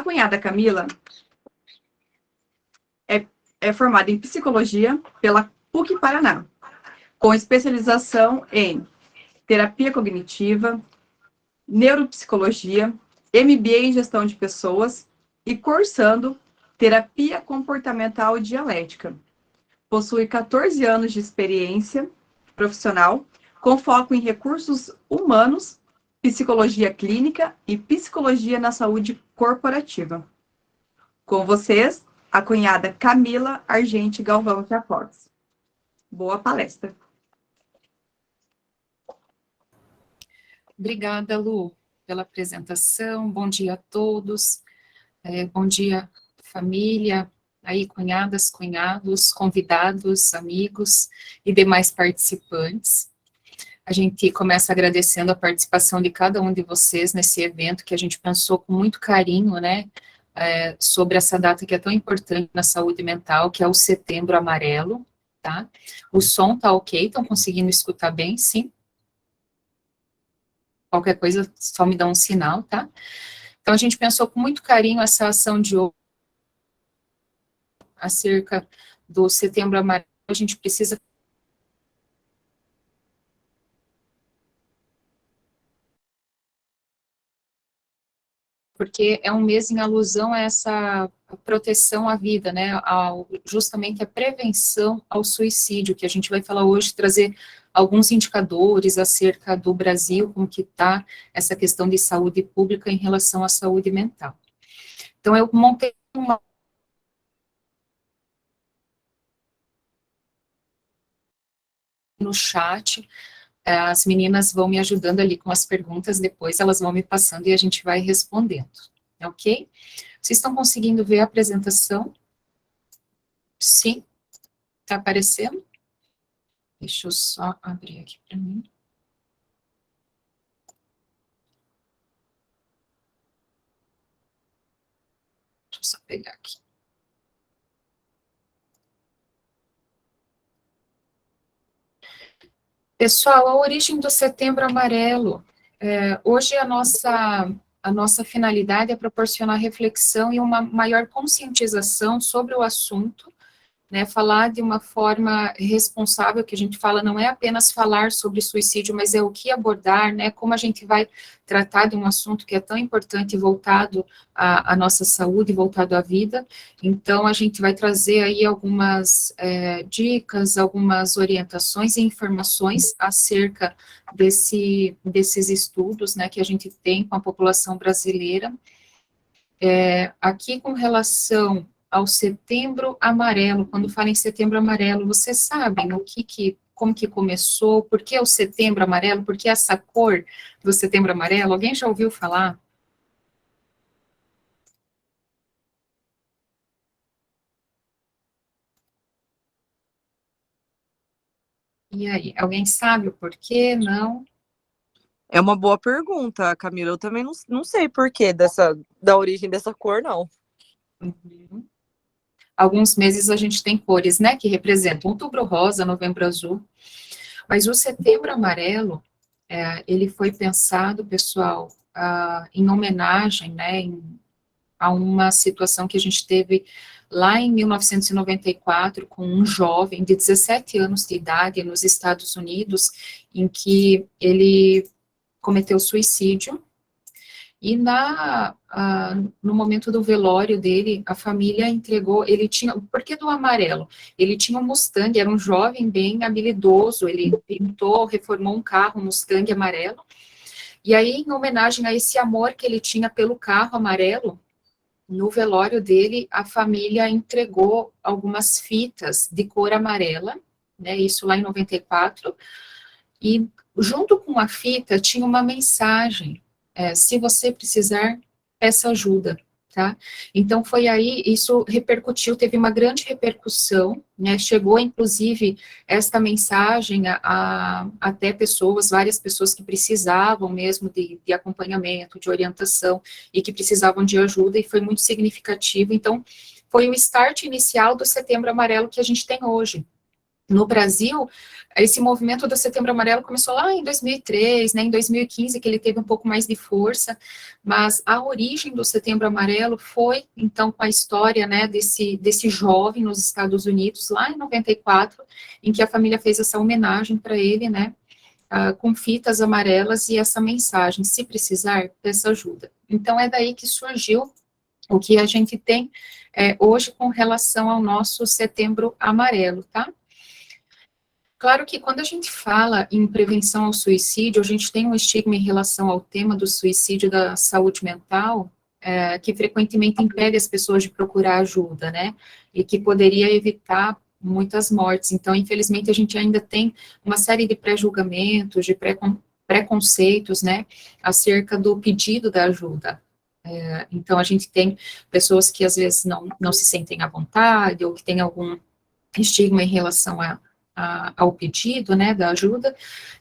cunhada Camila é formada em psicologia pela PUC Paraná, com especialização em terapia cognitiva, neuropsicologia, MBA em gestão de pessoas e cursando terapia comportamental e dialética. Possui 14 anos de experiência profissional, com foco em recursos humanos, psicologia clínica e psicologia na saúde corporativa. Com vocês, a cunhada Camila Argente Galvão Jacobs. Boa palestra. Obrigada, Lu, pela apresentação. Bom dia a todos. Bom dia, família, aí, cunhadas, cunhados, convidados, amigos e demais participantes. A gente começa agradecendo a participação de cada um de vocês nesse evento que a gente pensou com muito carinho, né, sobre essa data que é tão importante na saúde mental, que é o Setembro Amarelo, tá? O som tá ok? Estão conseguindo escutar bem? Sim? Qualquer coisa, só me dá um sinal, tá? Então, a gente pensou com muito carinho essa ação de hoje, acerca do Setembro Amarelo. A gente precisa porque é um mês em alusão a essa proteção à vida, né, justamente a prevenção ao suicídio, que a gente vai falar hoje, trazer alguns indicadores acerca do Brasil, como que está essa questão de saúde pública em relação à saúde mental. Então, eu montei no chat, as meninas vão me ajudando ali com as perguntas, depois elas vão me passando e a gente vai respondendo, ok? Vocês estão conseguindo ver a apresentação? Sim? Está aparecendo? Deixa eu só abrir aqui para mim. Deixa eu só pegar aqui. Pessoal, a origem do Setembro Amarelo. Hoje a nossa finalidade é proporcionar reflexão e uma maior conscientização sobre o assunto, né, falar de uma forma responsável, que a gente fala, não é apenas falar sobre suicídio, mas é o que abordar, né, como a gente vai tratar de um assunto que é tão importante, voltado à nossa saúde, voltado à vida. Então, a gente vai trazer aí algumas dicas, algumas orientações e informações acerca desses estudos, né, que a gente tem com a população brasileira. Aqui, com relação ao Setembro Amarelo, quando fala em Setembro Amarelo, vocês sabem como que começou, por que o Setembro Amarelo, por que essa cor do Setembro Amarelo? Alguém já ouviu falar? E aí, alguém sabe o porquê? Não? É uma boa pergunta, Camila. Eu também não sei porquê da origem dessa cor, não. Uhum. Alguns meses a gente tem cores, né, que representam outubro rosa, novembro azul, mas o Setembro Amarelo, ele foi pensado, pessoal, em homenagem, né, a uma situação que a gente teve lá em 1994, com um jovem de 17 anos de idade nos Estados Unidos, em que ele cometeu suicídio, e no momento do velório dele, a família entregou, ele tinha, por que do amarelo? Ele tinha um Mustang, era um jovem bem habilidoso, ele pintou, reformou um carro, um Mustang amarelo, e aí, em homenagem a esse amor que ele tinha pelo carro amarelo, no velório dele, a família entregou algumas fitas de cor amarela, né, isso lá em 94, e junto com a fita tinha uma mensagem, se você precisar, peça ajuda, tá? Então, foi aí, isso repercutiu, teve uma grande repercussão, né, chegou, inclusive, esta mensagem até várias pessoas que precisavam mesmo de acompanhamento, de orientação, e que precisavam de ajuda, e foi muito significativo. Então, foi o start inicial do Setembro Amarelo que a gente tem hoje, No Brasil, esse movimento do Setembro Amarelo começou lá em 2003, né, em 2015, que ele teve um pouco mais de força, mas a origem do Setembro Amarelo foi, então, com a história, né, desse jovem nos Estados Unidos, lá em 94, em que a família fez essa homenagem para ele, né, com fitas amarelas e essa mensagem: se precisar, peça ajuda. Então, é daí que surgiu o que a gente tem hoje com relação ao nosso Setembro Amarelo, tá? Claro que quando a gente fala em prevenção ao suicídio, a gente tem um estigma em relação ao tema do suicídio da saúde mental, que frequentemente impede as pessoas de procurar ajuda, né? E que poderia evitar muitas mortes. Então, infelizmente, a gente ainda tem uma série de pré-julgamentos, de preconceitos, né, acerca do pedido da ajuda. Então, a gente tem pessoas que às vezes não se sentem à vontade, ou que têm algum estigma em relação ao pedido, né, da ajuda.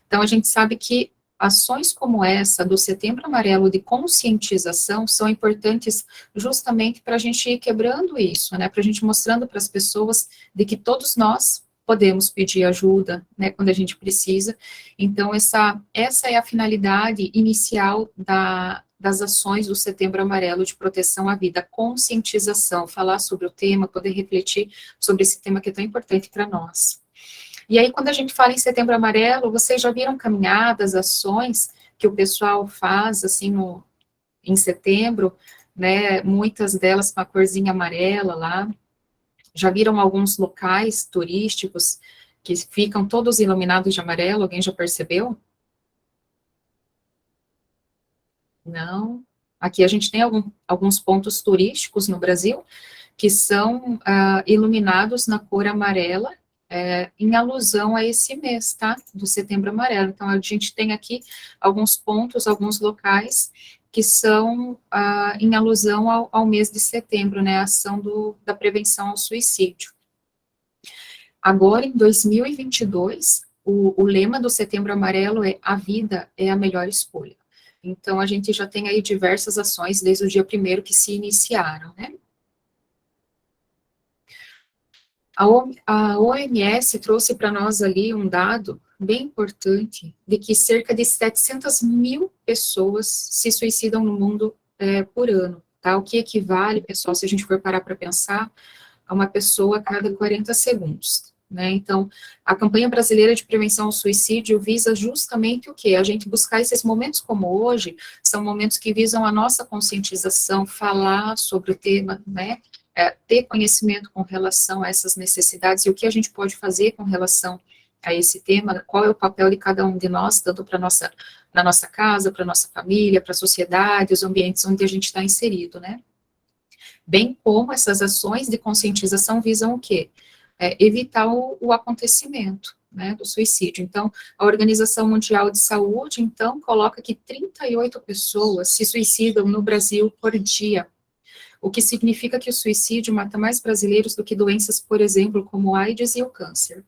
Então, a gente sabe que ações como essa do Setembro Amarelo de conscientização são importantes justamente para a gente ir quebrando isso, né, para a gente mostrando para as pessoas de que todos nós podemos pedir ajuda, né, quando a gente precisa. Então, essa é a finalidade inicial das ações do Setembro Amarelo de proteção à vida, conscientização, falar sobre o tema, poder refletir sobre esse tema que é tão importante para nós. E aí, quando a gente fala em Setembro Amarelo, vocês já viram caminhadas, ações que o pessoal faz, assim, em setembro, né, muitas delas com a corzinha amarela lá. Já viram alguns locais turísticos que ficam todos iluminados de amarelo? Alguém já percebeu? Não. Aqui a gente tem alguns pontos turísticos no Brasil que são iluminados na cor amarela, em alusão a esse mês, tá? Do Setembro Amarelo. Então, a gente tem aqui alguns pontos, alguns locais que são em alusão ao mês de setembro, né? A ação da prevenção ao suicídio. Agora, em 2022, o lema do Setembro Amarelo é: a vida é a melhor escolha. Então, a gente já tem aí diversas ações desde o dia 1º que se iniciaram, né? A OMS trouxe para nós ali um dado bem importante, de que cerca de 700 mil pessoas se suicidam no mundo por ano, tá? O que equivale, pessoal, se a gente for parar para pensar, a uma pessoa a cada 40 segundos, né? Então, a campanha brasileira de prevenção ao suicídio visa justamente o quê? A gente buscar esses momentos como hoje, são momentos que visam a nossa conscientização, falar sobre o tema, né? Ter conhecimento com relação a essas necessidades e o que a gente pode fazer com relação a esse tema, qual é o papel de cada um de nós, tanto na nossa casa, para nossa família, para a sociedade, os ambientes onde a gente está inserido, né? Bem como essas ações de conscientização visam o quê? Evitar o acontecimento, né, do suicídio. Então, a Organização Mundial de Saúde, então, coloca que 38 pessoas se suicidam no Brasil por dia, o que significa que o suicídio mata mais brasileiros do que doenças, por exemplo, como a AIDS e o câncer.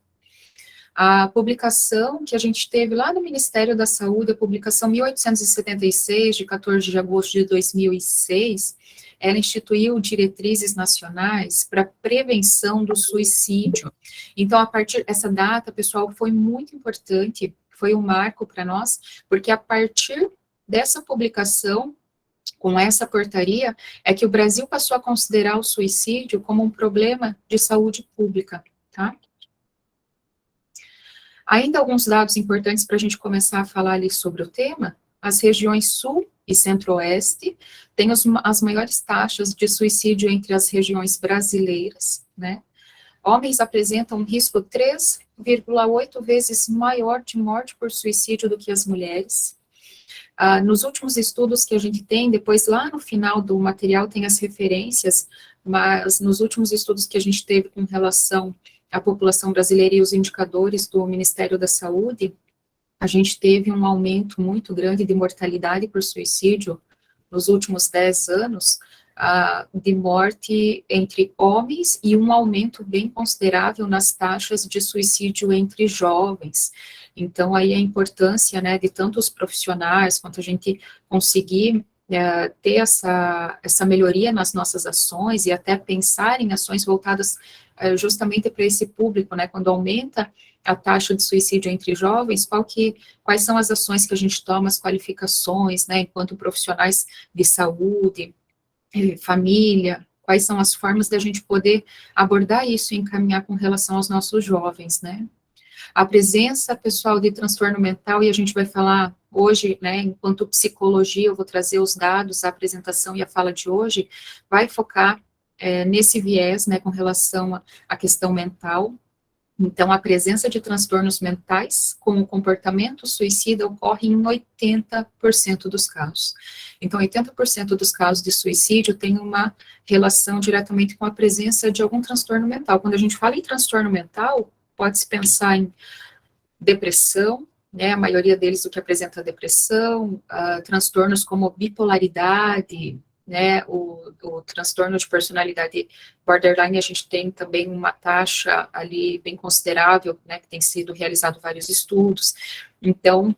A publicação que a gente teve lá no Ministério da Saúde, a publicação 1876, de 14 de agosto de 2006, ela instituiu diretrizes nacionais para prevenção do suicídio. Então, a partir dessa data, pessoal, foi muito importante, foi um marco para nós, porque a partir dessa publicação, com essa portaria, é que o Brasil passou a considerar o suicídio como um problema de saúde pública, tá? Ainda alguns dados importantes para a gente começar a falar ali sobre o tema: as regiões Sul e Centro-Oeste têm as maiores taxas de suicídio entre as regiões brasileiras, né? Homens apresentam um risco 3,8 vezes maior de morte por suicídio do que as mulheres. Nos últimos estudos que a gente tem, depois lá no final do material tem as referências, mas nos últimos estudos que a gente teve com relação à população brasileira e os indicadores do Ministério da Saúde, a gente teve um aumento muito grande de mortalidade por suicídio nos últimos 10 anos, de morte entre homens e um aumento bem considerável nas taxas de suicídio entre jovens. Então, aí a importância, né, de tanto os profissionais, quanto a gente conseguir ter essa melhoria nas nossas ações e até pensar em ações voltadas justamente para esse público, né, quando aumenta a taxa de suicídio entre jovens, quais são as ações que a gente toma, as qualificações, né, enquanto profissionais de saúde, família, quais são as formas da gente poder abordar isso e encaminhar com relação aos nossos jovens, né. A presença, pessoal, de transtorno mental, e a gente vai falar hoje, né, enquanto psicologia, eu vou trazer os dados, a apresentação e a fala de hoje, vai focar nesse viés, né, com relação à questão mental. Então, a presença de transtornos mentais com o comportamento suicida ocorre em 80% dos casos. Então, 80% dos casos de suicídio tem uma relação diretamente com a presença de algum transtorno mental. Quando a gente fala em transtorno mental, pode-se pensar em depressão, né, a maioria deles o que apresenta depressão, transtornos como bipolaridade, né, o transtorno de personalidade borderline, a gente tem também uma taxa ali bem considerável, né, que tem sido realizado vários estudos. Então,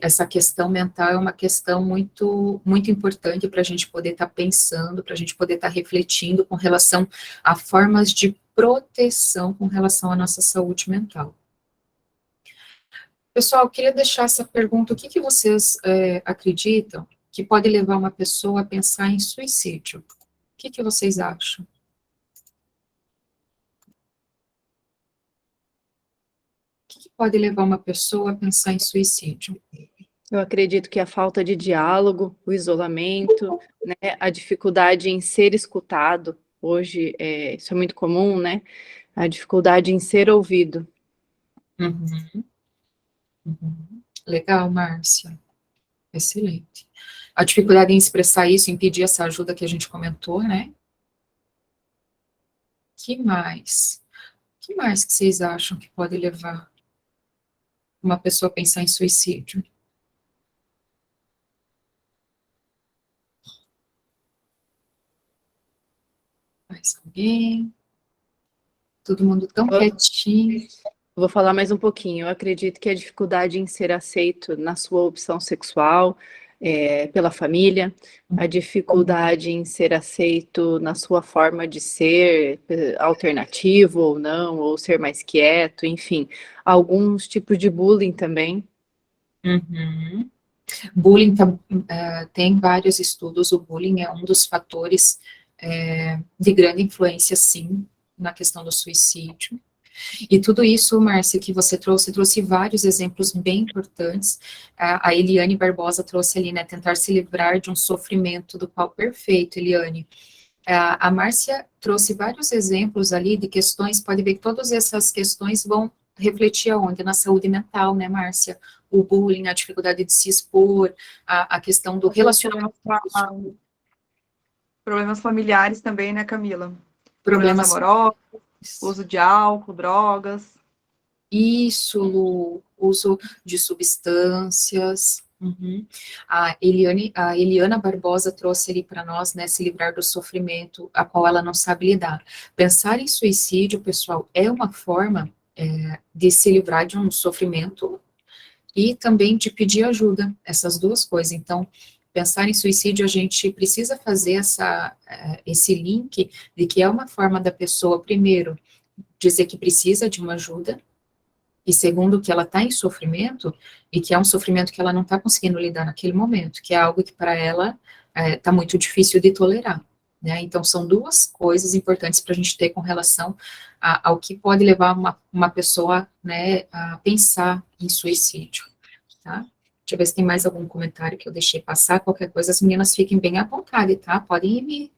essa questão mental é uma questão muito, muito importante para a gente poder estar pensando, para a gente poder estar refletindo com relação a formas de proteção com relação à nossa saúde mental. Pessoal, eu queria deixar essa pergunta, o que vocês acreditam que pode levar uma pessoa a pensar em suicídio? O que vocês acham? O que pode levar uma pessoa a pensar em suicídio? Eu acredito que a falta de diálogo, o isolamento, né, a dificuldade em ser escutado, hoje isso é muito comum, né? A dificuldade em ser ouvido. Uhum. Uhum. Legal, Márcia. Excelente. A dificuldade em expressar isso, em pedir essa ajuda que a gente comentou, né? Que mais? Que mais que vocês acham que pode levar uma pessoa a pensar em suicídio? Mais alguém? Todo mundo tão quietinho. Vou falar mais um pouquinho. Eu acredito que a dificuldade em ser aceito na sua opção sexual, pela família, a dificuldade em ser aceito na sua forma de ser, alternativo ou não, ou ser mais quieto, enfim, alguns tipos de bullying também. Uhum. Bullying, tem vários estudos, o bullying é um dos fatores de grande influência, sim, na questão do suicídio. E tudo isso, Márcia, que você trouxe vários exemplos bem importantes. A Eliane Barbosa trouxe ali, né, tentar se livrar de um sofrimento do qual, perfeito, Eliane. A Márcia trouxe vários exemplos ali de questões, pode ver que todas essas questões vão refletir aonde? Na saúde mental, né, Márcia? O bullying, a dificuldade de se expor, a questão do relacionamento. Problemas familiares também, né, Camila? Problemas amorosos, uso de álcool, drogas. Isso, Lu, uso de substâncias. Uhum. A Eliana Barbosa trouxe ali para nós, né, se livrar do sofrimento a qual ela não sabe lidar. Pensar em suicídio, pessoal, é uma forma de se livrar de um sofrimento e também de pedir ajuda, essas duas coisas. Então, pensar em suicídio, a gente precisa fazer esse link de que é uma forma da pessoa, primeiro, dizer que precisa de uma ajuda, e segundo, que ela está em sofrimento, e que é um sofrimento que ela não está conseguindo lidar naquele momento, que é algo que para ela está muito difícil de tolerar, né? Então, são duas coisas importantes para a gente ter com relação ao que pode levar uma pessoa, né, a pensar em suicídio, tá? Deixa eu ver se tem mais algum comentário que eu deixei passar, qualquer coisa, as meninas fiquem bem à vontade, tá? Podem ir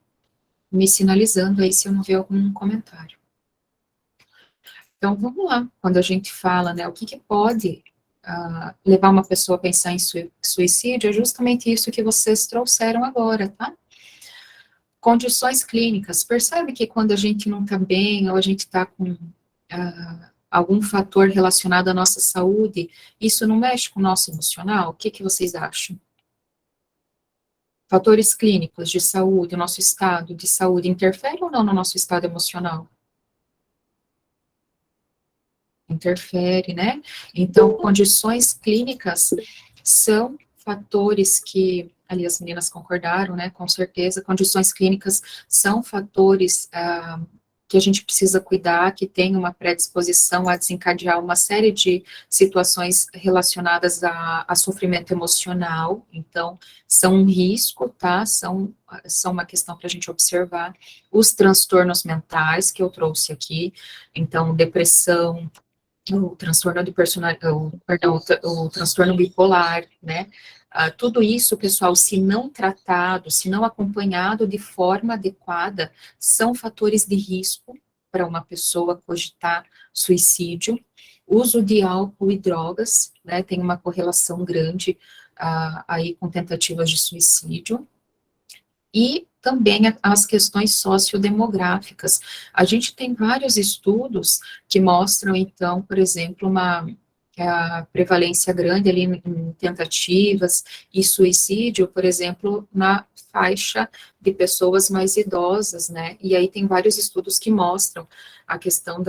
me sinalizando aí se eu não ver algum comentário. Então, vamos lá, quando a gente fala, né, o que pode levar uma pessoa a pensar em suicídio, é justamente isso que vocês trouxeram agora, tá? Condições clínicas. Percebe que quando a gente não está bem, ou a gente está com algum fator relacionado à nossa saúde, isso não mexe com o nosso emocional? O que vocês acham? Fatores clínicos de saúde, o nosso estado de saúde interfere ou não no nosso estado emocional? Interfere, né? Então, condições clínicas são fatores que ali as meninas concordaram, né, com certeza, condições clínicas são fatores que a gente precisa cuidar, que tem uma predisposição a desencadear uma série de situações relacionadas a sofrimento emocional, então, são um risco, tá, são uma questão para a gente observar. Os transtornos mentais que eu trouxe aqui, então, depressão, o transtorno de o transtorno bipolar, né? Tudo isso, pessoal, se não tratado, se não acompanhado de forma adequada, são fatores de risco para uma pessoa cogitar suicídio. Uso de álcool e drogas, né? Tem uma correlação grande aí com tentativas de suicídio. E também as questões sociodemográficas. A gente tem vários estudos que mostram, então, por exemplo, a prevalência grande ali em tentativas e suicídio, por exemplo, na faixa de pessoas mais idosas, né? E aí tem vários estudos que mostram a questão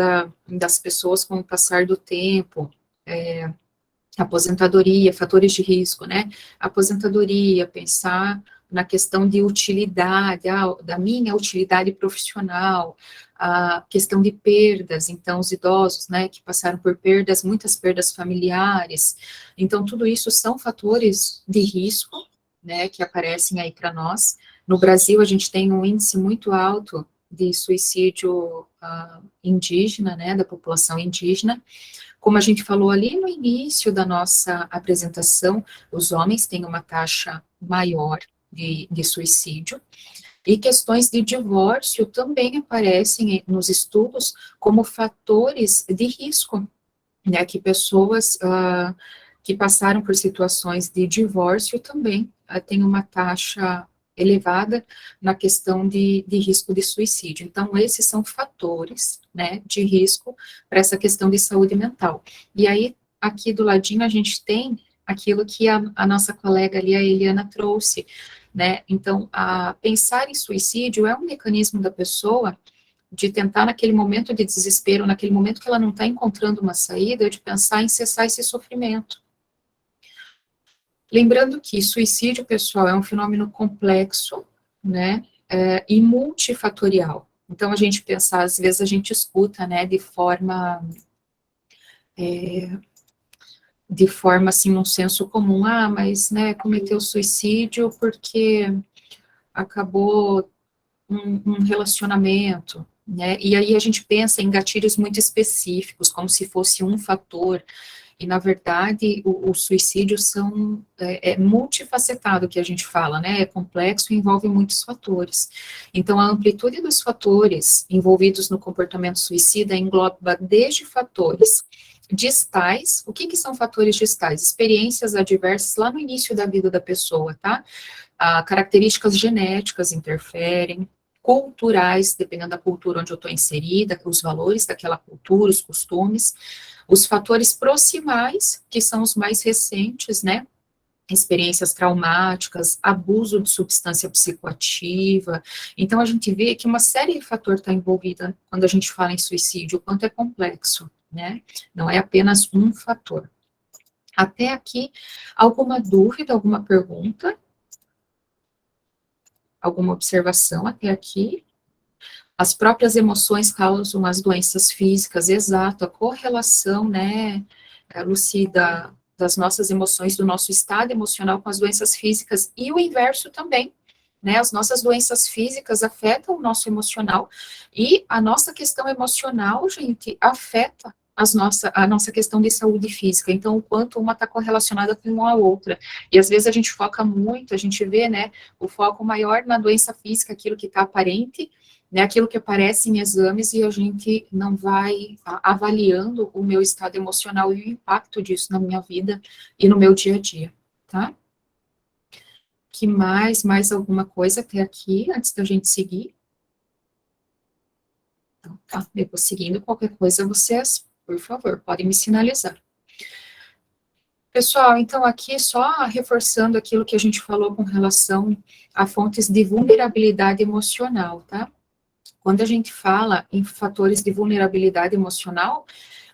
das pessoas com o passar do tempo, aposentadoria, fatores de risco, né? Aposentadoria, pensar na questão de utilidade, da minha utilidade profissional, a questão de perdas, então, os idosos, né, que passaram por perdas, muitas perdas familiares, então, tudo isso são fatores de risco, né, que aparecem aí para nós. No Brasil, a gente tem um índice muito alto de suicídio indígena, né, da população indígena. Como a gente falou ali no início da nossa apresentação, os homens têm uma taxa maior de suicídio, e questões de divórcio também aparecem nos estudos como fatores de risco, né, que pessoas que passaram por situações de divórcio também têm uma taxa elevada na questão de risco de suicídio. Então, esses são fatores, né, de risco para essa questão de saúde mental. E aí, aqui do ladinho, a gente tem aquilo que a nossa colega ali, a Eliana, trouxe, né, então, pensar em suicídio é um mecanismo da pessoa de tentar, naquele momento de desespero, naquele momento que ela não está encontrando uma saída, de pensar em cessar esse sofrimento. Lembrando que suicídio, pessoal, é um fenômeno complexo, né, e multifatorial. Então, a gente pensar, às vezes a gente escuta, né, de forma, assim, num senso comum, mas, né, cometeu suicídio porque acabou um relacionamento, né, e aí a gente pensa em gatilhos muito específicos, como se fosse um fator, e na verdade o suicídio é multifacetado, que a gente fala, né, é complexo e envolve muitos fatores. Então a amplitude dos fatores envolvidos no comportamento suicida engloba desde fatores distais. O que são fatores distais? Experiências adversas lá no início da vida da pessoa, tá? Características genéticas interferem, culturais, dependendo da cultura onde eu estou inserida, os valores daquela cultura, os costumes, os fatores proximais, que são os mais recentes, né, experiências traumáticas, abuso de substância psicoativa. Então, a gente vê que uma série de fatores está envolvida quando a gente fala em suicídio, o quanto é complexo, né, não é apenas um fator. Até aqui, alguma dúvida, alguma pergunta? Alguma observação até aqui? As próprias emoções causam as doenças físicas, exato, a correlação, né, Lucy, das nossas emoções, do nosso estado emocional com as doenças físicas, e o inverso também, né, as nossas doenças físicas afetam o nosso emocional, e a nossa questão emocional, gente, afeta a nossa questão de saúde física, então o quanto uma está correlacionada com a outra, e às vezes a gente foca muito, a gente vê, né, o foco maior na doença física, aquilo que está aparente, né, aquilo que aparece em exames, e a gente não vai avaliando o meu estado emocional e o impacto disso na minha vida e no meu dia a dia, tá? Que mais alguma coisa até aqui, antes da gente seguir? Então, tá, eu vou seguindo, qualquer coisa vocês, por favor, podem me sinalizar. Pessoal, então aqui só reforçando aquilo que a gente falou com relação a fontes de vulnerabilidade emocional, tá? Quando a gente fala em fatores de vulnerabilidade emocional,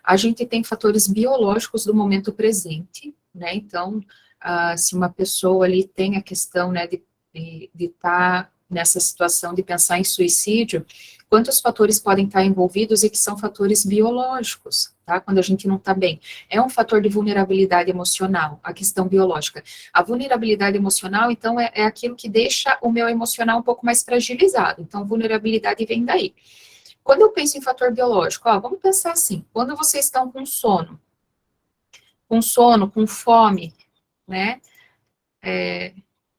a gente tem fatores biológicos do momento presente, né? Então, se uma pessoa ali tem a questão, né, de estar nessa situação de pensar em suicídio, quantos fatores podem estar envolvidos e que são fatores biológicos, tá? Quando a gente não está bem. É um fator de vulnerabilidade emocional, a questão biológica. A vulnerabilidade emocional, então, é aquilo que deixa o meu emocional um pouco mais fragilizado. Então, vulnerabilidade vem daí. Quando eu penso em fator biológico, ó, vamos pensar assim, quando vocês estão com sono, com fome, né?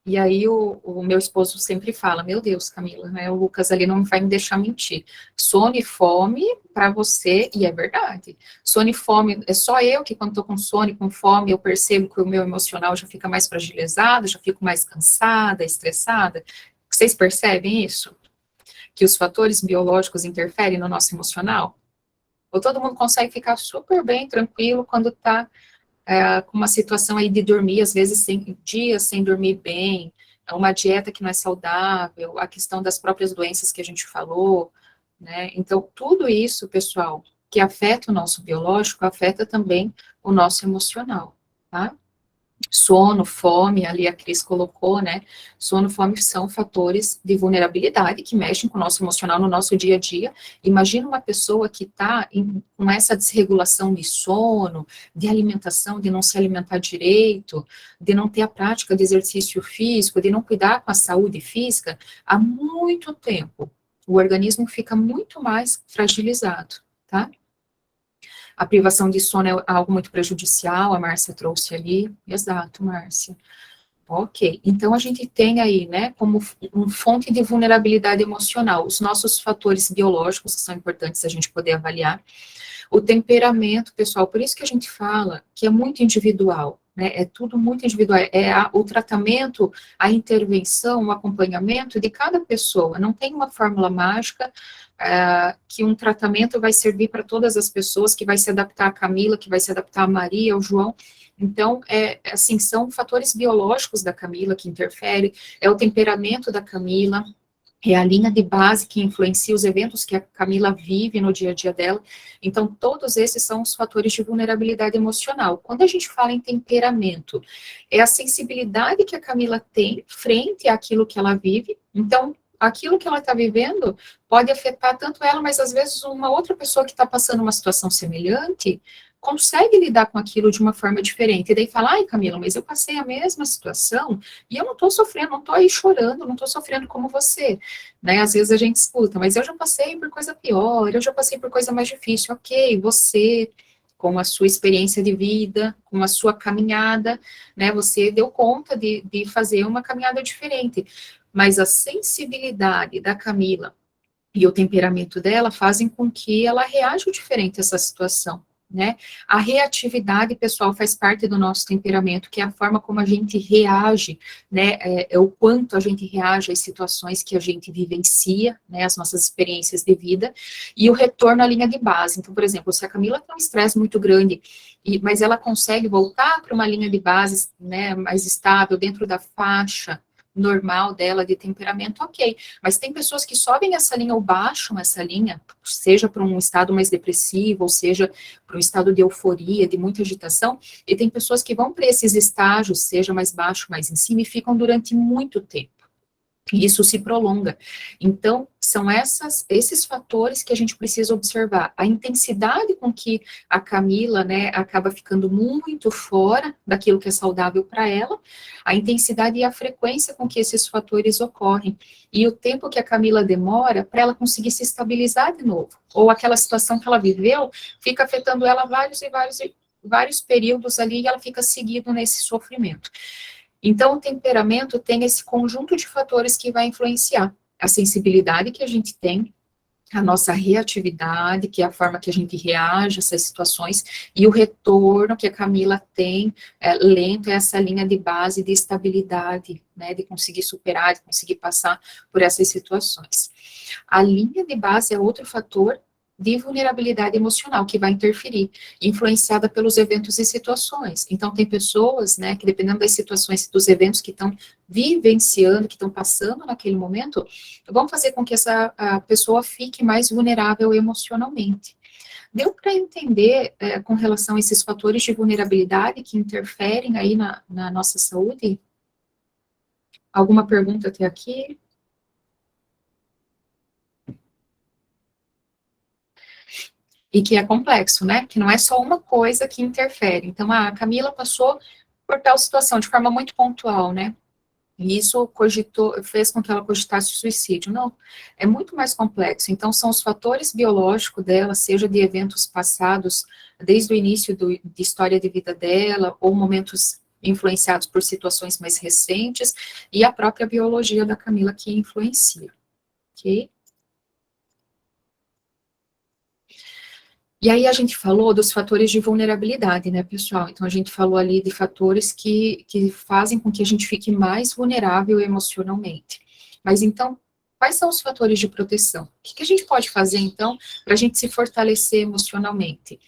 E aí o meu esposo sempre fala, meu Deus, Camila, né, o Lucas ali não vai me deixar mentir. Sono e fome para você, e é verdade. Sono e fome, é só eu que quando estou com sono e com fome, eu percebo que o meu emocional já fica mais fragilizado, já fico mais cansada, estressada. Vocês percebem isso? Que os fatores biológicos interferem no nosso emocional? Ou todo mundo consegue ficar super bem, tranquilo, quando está com uma situação aí de dormir, às vezes dias sem dormir bem, uma dieta que não é saudável, a questão das próprias doenças que a gente falou, né? Então, tudo isso, pessoal, que afeta o nosso biológico, afeta também o nosso emocional, tá? Sono, fome, ali a Cris colocou, né? Sono, fome são fatores de vulnerabilidade que mexem com o nosso emocional no nosso dia a dia. Imagina uma pessoa que está com essa desregulação de sono, de alimentação, de não se alimentar direito, de não ter a prática de exercício físico, de não cuidar com a saúde física, há muito tempo. O organismo fica muito mais fragilizado, tá? A privação de sono é algo muito prejudicial, a Márcia trouxe ali. Exato, Márcia. Ok, então a gente tem aí, né, como fonte de vulnerabilidade emocional, os nossos fatores biológicos, que são importantes a gente poder avaliar, o temperamento, pessoal, por isso que a gente fala que é muito individual, né, é tudo muito individual, o tratamento, a intervenção, o acompanhamento de cada pessoa, não tem uma fórmula mágica, que um tratamento vai servir para todas as pessoas, que vai se adaptar a Camila, que vai se adaptar a Maria, ao João. Então, assim, são fatores biológicos da Camila que interferem, é o temperamento da Camila, é a linha de base que influencia os eventos que a Camila vive no dia a dia dela. Então, todos esses são os fatores de vulnerabilidade emocional. Quando a gente fala em temperamento, é a sensibilidade que a Camila tem frente àquilo que ela vive. Então, aquilo que ela está vivendo pode afetar tanto ela, mas às vezes uma outra pessoa que está passando uma situação semelhante consegue lidar com aquilo de uma forma diferente. E daí fala, ai, Camila, mas eu passei a mesma situação e eu não estou sofrendo, não estou aí chorando, não estou sofrendo como você. Né? Às vezes a gente escuta, mas eu já passei por coisa pior, eu já passei por coisa mais difícil. Ok, você, com a sua experiência de vida, com a sua caminhada, né, você deu conta de fazer uma caminhada diferente. Mas a sensibilidade da Camila e o temperamento dela fazem com que ela reaja diferente a essa situação, né? A reatividade, pessoal, faz parte do nosso temperamento, que é a forma como a gente reage, né? É o quanto a gente reage às situações que a gente vivencia, né? As nossas experiências de vida, e o retorno à linha de base. Então, por exemplo, se a Camila tem um estresse muito grande, mas ela consegue voltar para uma linha de base, né, mais estável, dentro da faixa normal dela de temperamento, ok. Mas tem pessoas que sobem essa linha ou baixam essa linha, seja para um estado mais depressivo, ou seja para um estado de euforia, de muita agitação, e tem pessoas que vão para esses estágios, seja mais baixo, mais em cima, e ficam durante muito tempo. E isso se prolonga. Então, são esses fatores que a gente precisa observar. A intensidade com que a Camila, né, acaba ficando muito fora daquilo que é saudável para ela, a intensidade e a frequência com que esses fatores ocorrem, e o tempo que a Camila demora para ela conseguir se estabilizar de novo, ou aquela situação que ela viveu fica afetando ela vários períodos ali, e ela fica seguindo nesse sofrimento. Então, o temperamento tem esse conjunto de fatores que vai influenciar a sensibilidade que a gente tem, a nossa reatividade, que é a forma que a gente reage a essas situações, e o retorno que a Camila tem, lento, é essa linha de base de estabilidade, né, de conseguir superar, de conseguir passar por essas situações. A linha de base é outro fator de vulnerabilidade emocional que vai interferir, influenciada pelos eventos e situações. Então, tem pessoas, né, que dependendo das situações, dos eventos que estão vivenciando, que estão passando naquele momento, vão fazer com que essa pessoa fique mais vulnerável emocionalmente. Deu para entender com relação a esses fatores de vulnerabilidade que interferem aí na nossa saúde? Alguma pergunta até aqui? E que é complexo, né? Que não é só uma coisa que interfere. Então, a Camila passou por tal situação de forma muito pontual, né? E isso fez com que ela cogitasse o suicídio. Não, é muito mais complexo. Então, são os fatores biológicos dela, seja de eventos passados, desde o início de história de vida dela, ou momentos influenciados por situações mais recentes, e a própria biologia da Camila que influencia, ok? E aí a gente falou dos fatores de vulnerabilidade, né, pessoal? Então, a gente falou ali de fatores que fazem com que a gente fique mais vulnerável emocionalmente. Mas, então, quais são os fatores de proteção? O que a gente pode fazer, então, para a gente se fortalecer emocionalmente?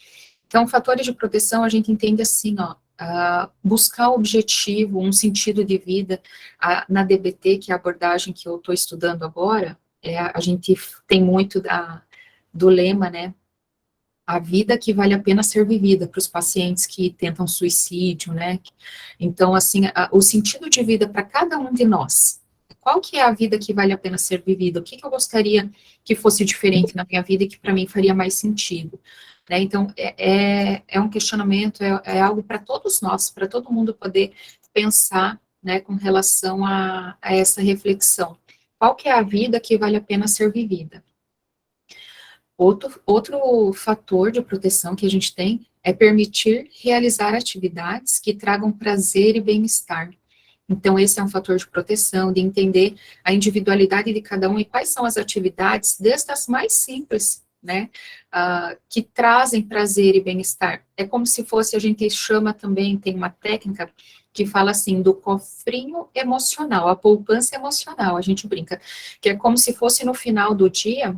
Então, fatores de proteção a gente entende assim, ó, buscar o objetivo, um sentido de vida. Na DBT, que é a abordagem que eu estou estudando agora, a gente tem muito do lema, né, a vida que vale a pena ser vivida para os pacientes que tentam suicídio, né? Então, assim, o sentido de vida para cada um de nós. Qual que é a vida que vale a pena ser vivida? O que eu gostaria que fosse diferente na minha vida e que para mim faria mais sentido? Né? Então, é um questionamento, é algo para todos nós, para todo mundo poder pensar, né, com relação a essa reflexão. Qual que é a vida que vale a pena ser vivida? Outro fator de proteção que a gente tem é permitir realizar atividades que tragam prazer e bem-estar. Então, esse é um fator de proteção, de entender a individualidade de cada um e quais são as atividades, desde as mais simples, né, que trazem prazer e bem-estar. É como se fosse, a gente chama também, tem uma técnica que fala assim, do cofrinho emocional, a poupança emocional, a gente brinca, que é como se fosse no final do dia,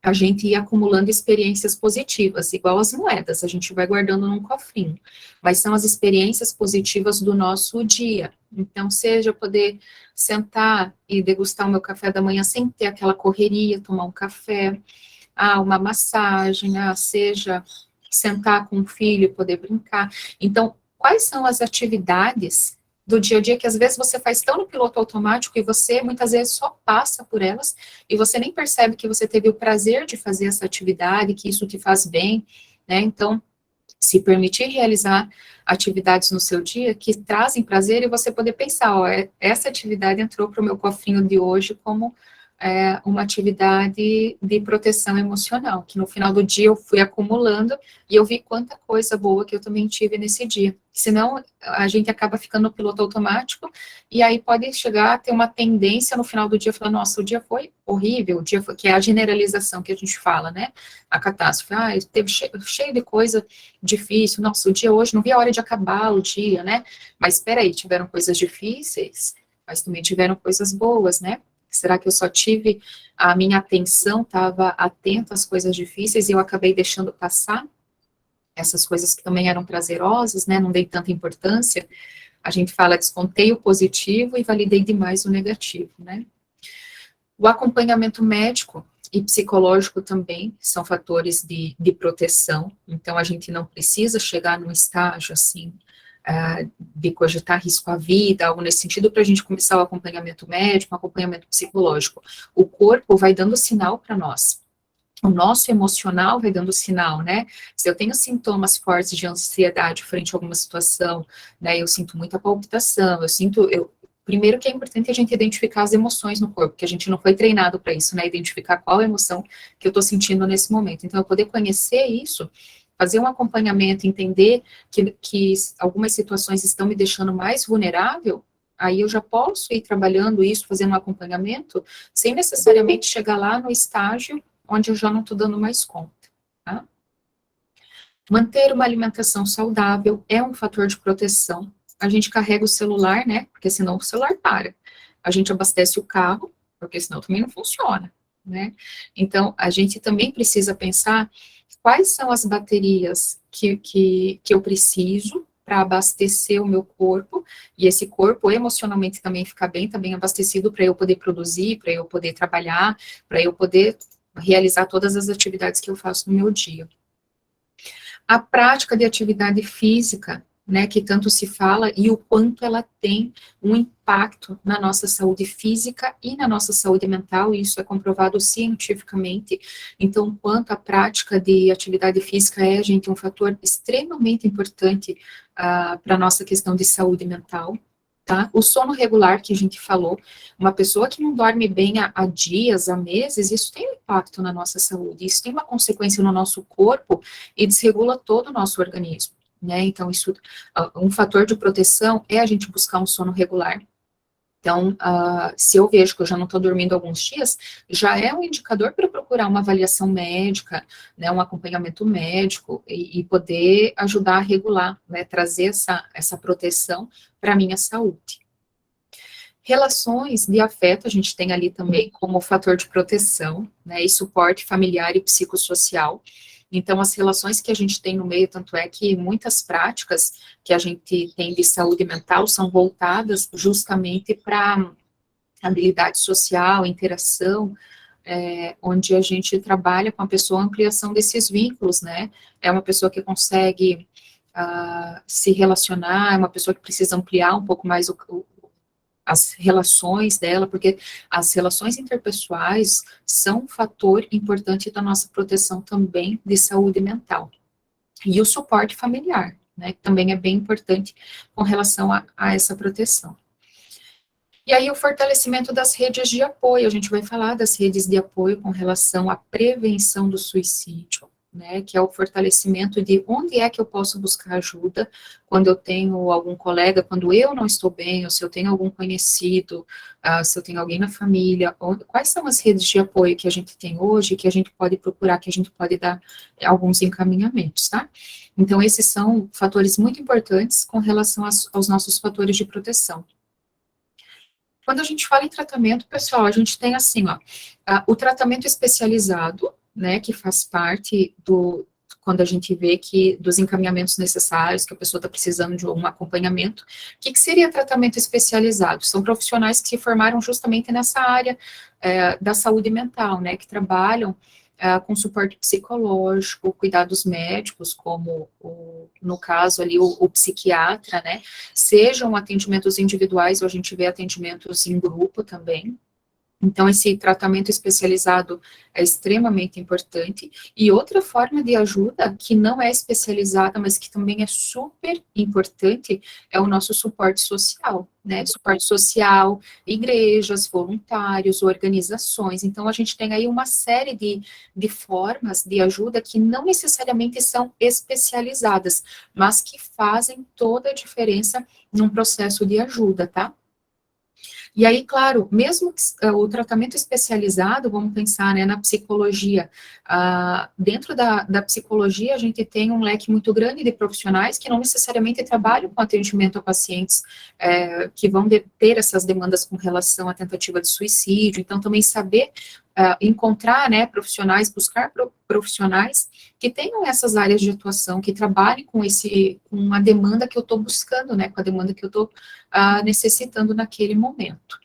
a gente ia acumulando experiências positivas, igual as moedas, a gente vai guardando num cofrinho, mas são as experiências positivas do nosso dia. Então, seja poder sentar e degustar o meu café da manhã sem ter aquela correria, tomar um café, uma massagem, seja sentar com o filho e poder brincar. Então, quais são as atividades do dia a dia que às vezes você faz tão no piloto automático e você muitas vezes só passa por elas e você nem percebe que você teve o prazer de fazer essa atividade, que isso te faz bem, né? Então, se permitir realizar atividades no seu dia que trazem prazer e você poder pensar, ó, essa atividade entrou para o meu cofrinho de hoje como uma atividade de proteção emocional, que no final do dia eu fui acumulando e eu vi quanta coisa boa que eu também tive nesse dia. Senão, a gente acaba ficando no piloto automático e aí pode chegar a ter uma tendência no final do dia, falar, nossa, o dia foi horrível, o dia foi, que é a generalização que a gente fala, né, a catástrofe, teve cheio de coisa difícil, nossa, o dia hoje, não vi a hora de acabar o dia, né, mas espera aí, tiveram coisas difíceis, mas também tiveram coisas boas, né. Será que eu só tive, a minha atenção estava atenta às coisas difíceis e eu acabei deixando passar essas coisas que também eram prazerosas, né, não dei tanta importância? A gente fala, descontei o positivo e validei demais o negativo, né? O acompanhamento médico e psicológico também são fatores de proteção, então a gente não precisa chegar num estágio, assim, de cogitar risco à vida, algo nesse sentido, para a gente começar o acompanhamento médico, o acompanhamento psicológico. O corpo vai dando sinal para nós. O nosso emocional vai dando sinal, né? Se eu tenho sintomas fortes de ansiedade frente a alguma situação, né, eu sinto muita palpitação, primeiro que é importante a gente identificar as emoções no corpo, porque a gente não foi treinado para isso, né, identificar qual emoção que eu estou sentindo nesse momento. Então, eu poder conhecer isso, fazer um acompanhamento, entender que algumas situações estão me deixando mais vulnerável, aí eu já posso ir trabalhando isso, fazendo um acompanhamento, sem necessariamente chegar lá no estágio onde eu já não estou dando mais conta, tá? Manter uma alimentação saudável é um fator de proteção. A gente carrega o celular, né, porque senão o celular para. A gente abastece o carro, porque senão também não funciona, né? Então, a gente também precisa pensar quais são as baterias que eu preciso para abastecer o meu corpo, e esse corpo emocionalmente também ficar bem, também abastecido para eu poder produzir, para eu poder trabalhar, para eu poder realizar todas as atividades que eu faço no meu dia. A prática de atividade física, né, que tanto se fala, e o quanto ela tem um impacto na nossa saúde física e na nossa saúde mental, e isso é comprovado cientificamente. Então, quanto a prática de atividade física é, gente, um fator extremamente importante para a nossa questão de saúde mental. Tá? O sono regular que a gente falou, uma pessoa que não dorme bem há dias, há meses, isso tem um impacto na nossa saúde, isso tem uma consequência no nosso corpo e desregula todo o nosso organismo, né? Então, isso, um fator de proteção é a gente buscar um sono regular. Então, se eu vejo que eu já não estou dormindo alguns dias, já é um indicador para procurar uma avaliação médica, né, um acompanhamento médico e poder ajudar a regular, né, trazer essa proteção para a minha saúde. Relações de afeto, a gente tem ali também como fator de proteção, né, e suporte familiar e psicossocial. Então, as relações que a gente tem no meio, tanto é que muitas práticas que a gente tem de saúde mental são voltadas justamente para habilidade social, interação, onde a gente trabalha com a pessoa a ampliação desses vínculos, né? É uma pessoa que consegue se relacionar, é uma pessoa que precisa ampliar um pouco mais as relações dela, porque as relações interpessoais são um fator importante da nossa proteção também de saúde mental. E o suporte familiar, né, que também é bem importante com relação a essa proteção. E aí o fortalecimento das redes de apoio, a gente vai falar das redes de apoio com relação à prevenção do suicídio, né, que é o fortalecimento de onde é que eu posso buscar ajuda quando eu tenho algum colega, quando eu não estou bem, ou se eu tenho algum conhecido, se eu tenho alguém na família, quais são as redes de apoio que a gente tem hoje, que a gente pode procurar, que a gente pode dar alguns encaminhamentos, tá? Então, esses são fatores muito importantes com relação aos nossos fatores de proteção. Quando a gente fala em tratamento, pessoal, a gente tem assim, ó, o tratamento especializado, né, que faz parte quando a gente vê que dos encaminhamentos necessários, que a pessoa está precisando de um acompanhamento. O que seria tratamento especializado? São profissionais que se formaram justamente nessa área da saúde mental, né, que trabalham com suporte psicológico, cuidados médicos, como, no caso ali, o psiquiatra, né, sejam atendimentos individuais, ou a gente vê atendimentos em grupo também. Então, esse tratamento especializado é extremamente importante. E outra forma de ajuda, que não é especializada, mas que também é super importante, é o nosso suporte social, né? Suporte social, igrejas, voluntários, organizações. Então, a gente tem aí uma série de formas de ajuda que não necessariamente são especializadas, mas que fazem toda a diferença num processo de ajuda, tá? E aí, claro, mesmo o tratamento especializado, vamos pensar, né, na psicologia, dentro da psicologia, a gente tem um leque muito grande de profissionais que não necessariamente trabalham com atendimento a pacientes que vão ter essas demandas com relação à tentativa de suicídio, então também saber encontrar, né, profissionais, buscar profissionais que tenham essas áreas de atuação, que trabalhem com a demanda que eu estou buscando, né, com a demanda que eu estou necessitando naquele momento.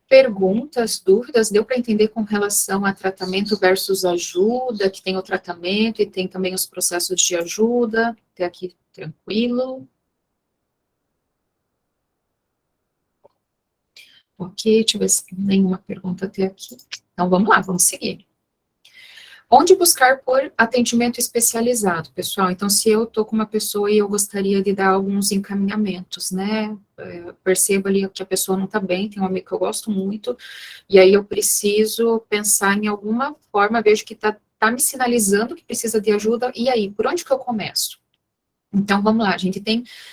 Perguntas, dúvidas, deu para entender com relação a tratamento versus ajuda, que tem o tratamento e tem também os processos de ajuda, até aqui tranquilo. Ok, deixa eu ver se tem nenhuma pergunta até aqui. Então, vamos lá, vamos seguir. Onde buscar por atendimento especializado, pessoal? Então, se eu estou com uma pessoa e eu gostaria de dar alguns encaminhamentos, né? Percebo ali que a pessoa não está bem, tem um amigo que eu gosto muito, e aí eu preciso pensar em alguma forma, vejo que está me sinalizando que precisa de ajuda, e aí, por onde que eu começo? Então, vamos lá,